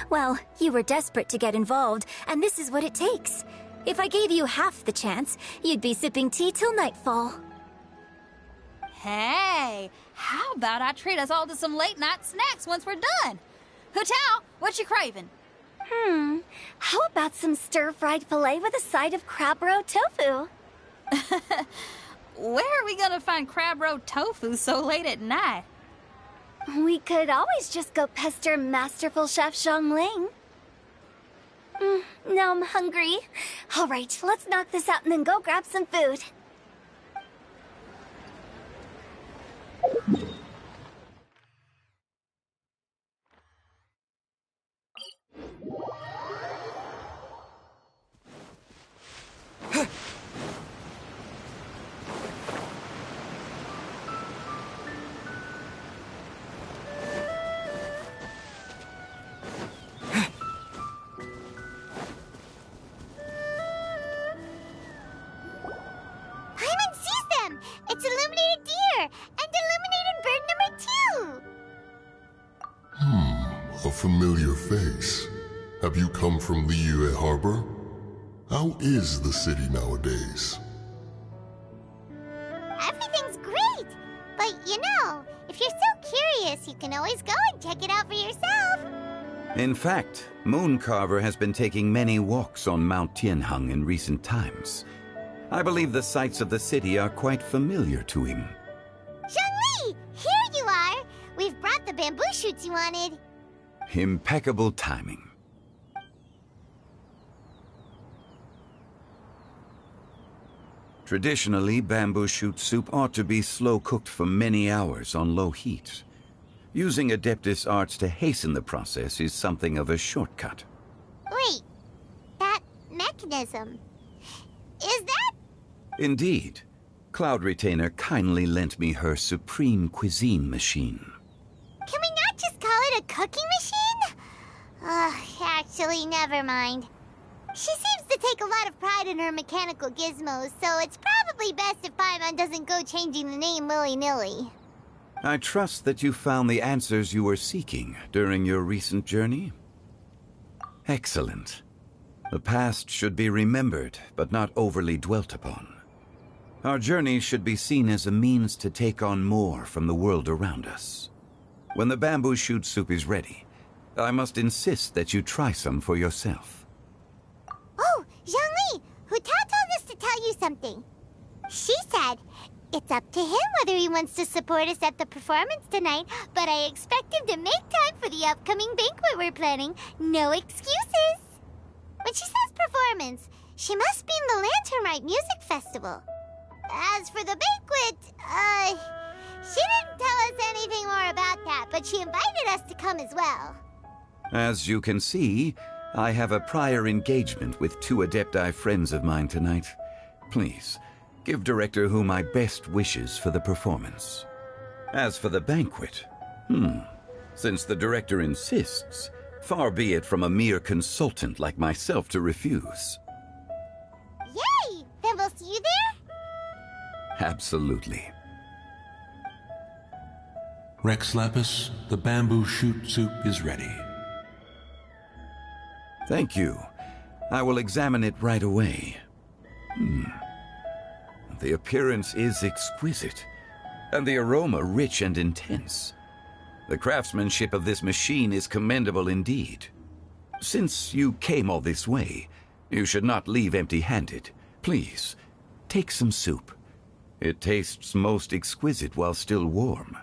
Well, you were desperate to get involved, and this is what it takes. If I gave you half the chance, you'd be sipping tea till nightfall. Hey, how about I treat us all to some late-night snacks once we're done? Hutao, what you craving? How about some stir-fried filet with a side of crab roe tofu? Where are we gonna find crab roe tofu so late at night? We could always just go pester Masterful Chef Zhongling. Now I'm hungry. All right, let's knock this out and then go grab some food. It's illuminated deer and illuminated bird number 2. A familiar face. Have you come from Liyue Harbor? How is the city nowadays? Everything's great, but if you're so curious, you can always go and check it out for yourself. In fact, Mooncarver has been taking many walks on Mount Tianheng in recent times. I believe the sights of the city are quite familiar to him. Zhongli, here you are. We've brought the bamboo shoots you wanted. Impeccable timing. Traditionally, bamboo shoot soup ought to be slow-cooked for many hours on low heat. Using Adeptus arts to hasten the process is something of a shortcut. Wait, that mechanism, is that? Indeed. Cloud Retainer kindly lent me her supreme cuisine machine. Can we not just call it a cooking machine? Actually, never mind. She seems to take a lot of pride in her mechanical gizmos, so it's probably best if Paimon doesn't go changing the name willy-nilly. I trust that you found the answers you were seeking during your recent journey. Excellent. The past should be remembered, but not overly dwelt upon. Our journey should be seen as a means to take on more from the world around us. When the bamboo shoot soup is ready, I must insist that you try some for yourself. Oh, Zhongli, Hutao told us to tell you something. She said, it's up to him whether he wants to support us at the performance tonight, but I expect him to make time for the upcoming banquet we're planning. No excuses. When she says performance, she must mean the Lanternrite Music Festival. As for the banquet, she didn't tell us anything more about that, but she invited us to come as well. As you can see, I have a prior engagement with 2 Adepti friends of mine tonight. Please, give Director Hu my best wishes for the performance. As for the banquet, since the Director insists, far be it from a mere consultant like myself to refuse. Yay! Then we'll see you there? Absolutely. Rex Lapis, the bamboo shoot soup is ready. Thank you. I will examine it right away. The appearance is exquisite, and the aroma rich and intense. The craftsmanship of this machine is commendable indeed. Since you came all this way, you should not leave empty-handed. Please, take some soup. It tastes most exquisite while still warm.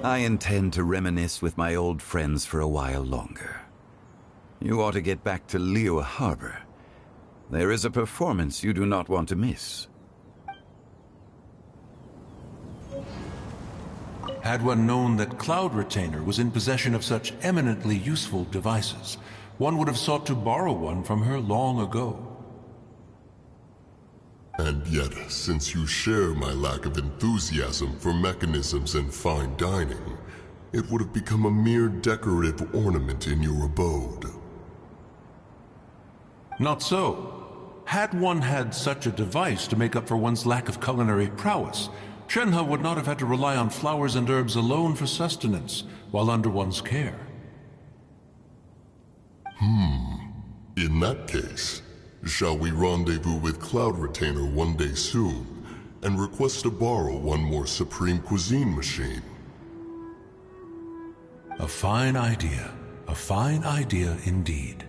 I intend to reminisce with my old friends for a while longer. You ought to get back to Liyue Harbor. There is a performance you do not want to miss. Had one known that Cloud Retainer was in possession of such eminently useful devices, one would have sought to borrow one from her long ago. And yet, since you share my lack of enthusiasm for mechanisms and fine dining, it would have become a mere decorative ornament in your abode. Not so. Had one had such a device to make up for one's lack of culinary prowess, Shenhe would not have had to rely on flowers and herbs alone for sustenance while under one's care. In that case, shall we rendezvous with Cloud Retainer one day soon and request to borrow one more Supreme Cuisine machine? A fine idea. A fine idea indeed.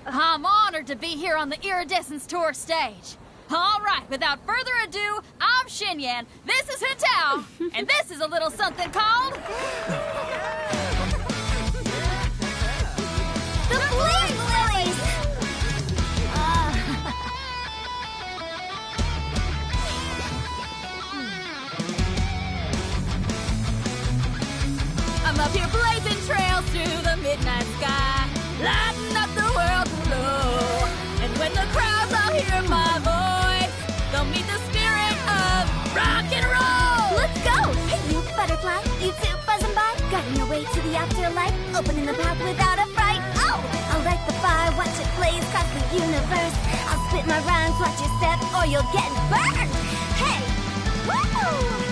I'm honored to be here on the Iridescence Tour stage. All right, without further ado, I'm Xinyan, this is Hintao, and this is a little something called... The Flame Lilies! I'm up here blazing trails through the midnight sky, lighting up the world below. And when the crowds all hear my voice, they'll meet the spirit of rock and roll. Let's go! Hey, you butterfly, you too buzzing by, guiding your way to the afterlife, opening the path without a fright. Oh, I'll light the fire, watch it blaze across the universe. I'll spit my rhymes, watch your step, or you'll get burned. Hey, woo!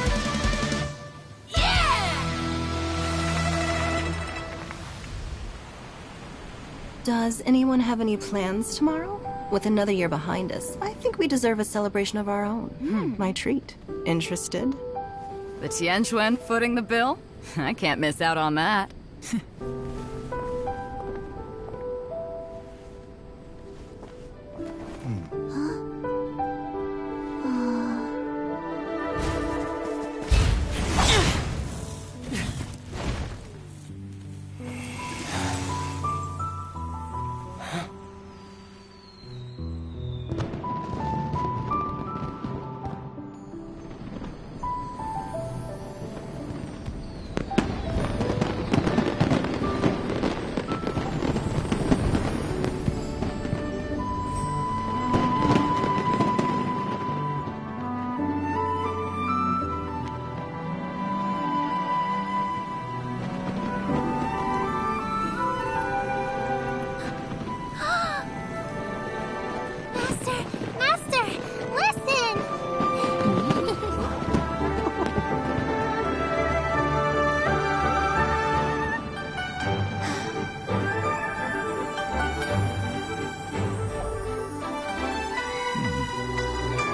Does anyone have any plans tomorrow? With another year behind us, I think we deserve a celebration of our own. My treat. Interested? The Tianquan footing the bill? I can't miss out on that.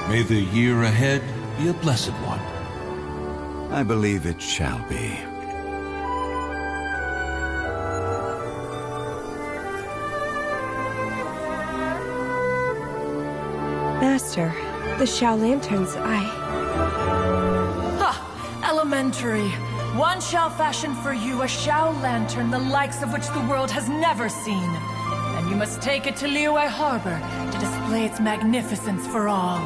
May the year ahead be a blessed one. I believe it shall be. Master, the Xiao Lanterns, Ha! Elementary. One shall fashion for you a Xiao Lantern the likes of which the world has never seen. And you must take it to Liyue Harbor to display its magnificence for all.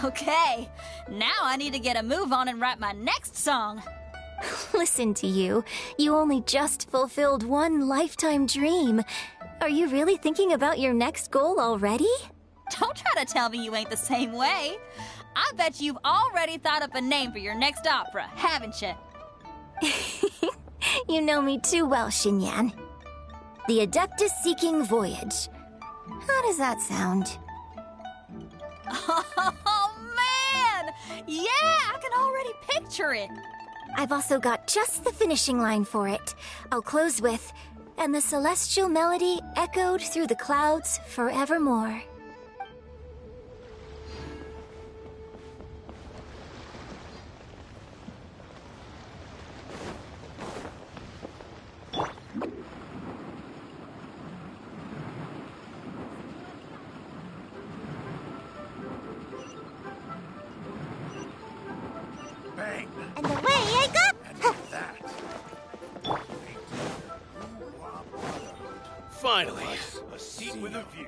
Okay, now I need to get a move on and write my next song. Listen to you. You only just fulfilled one lifetime dream. Are you really thinking about your next goal already? Don't try to tell me you ain't the same way. I bet you've already thought up a name for your next opera, haven't you? You know me too well, Xinyan. The Adeptus Seeking Voyage. How does that sound? Oh, man! Yeah, I can already picture it. I've also got just the finishing line for it. I'll close with, "And the celestial melody echoed through the clouds forevermore." And away I go! Finally, a seat with a view.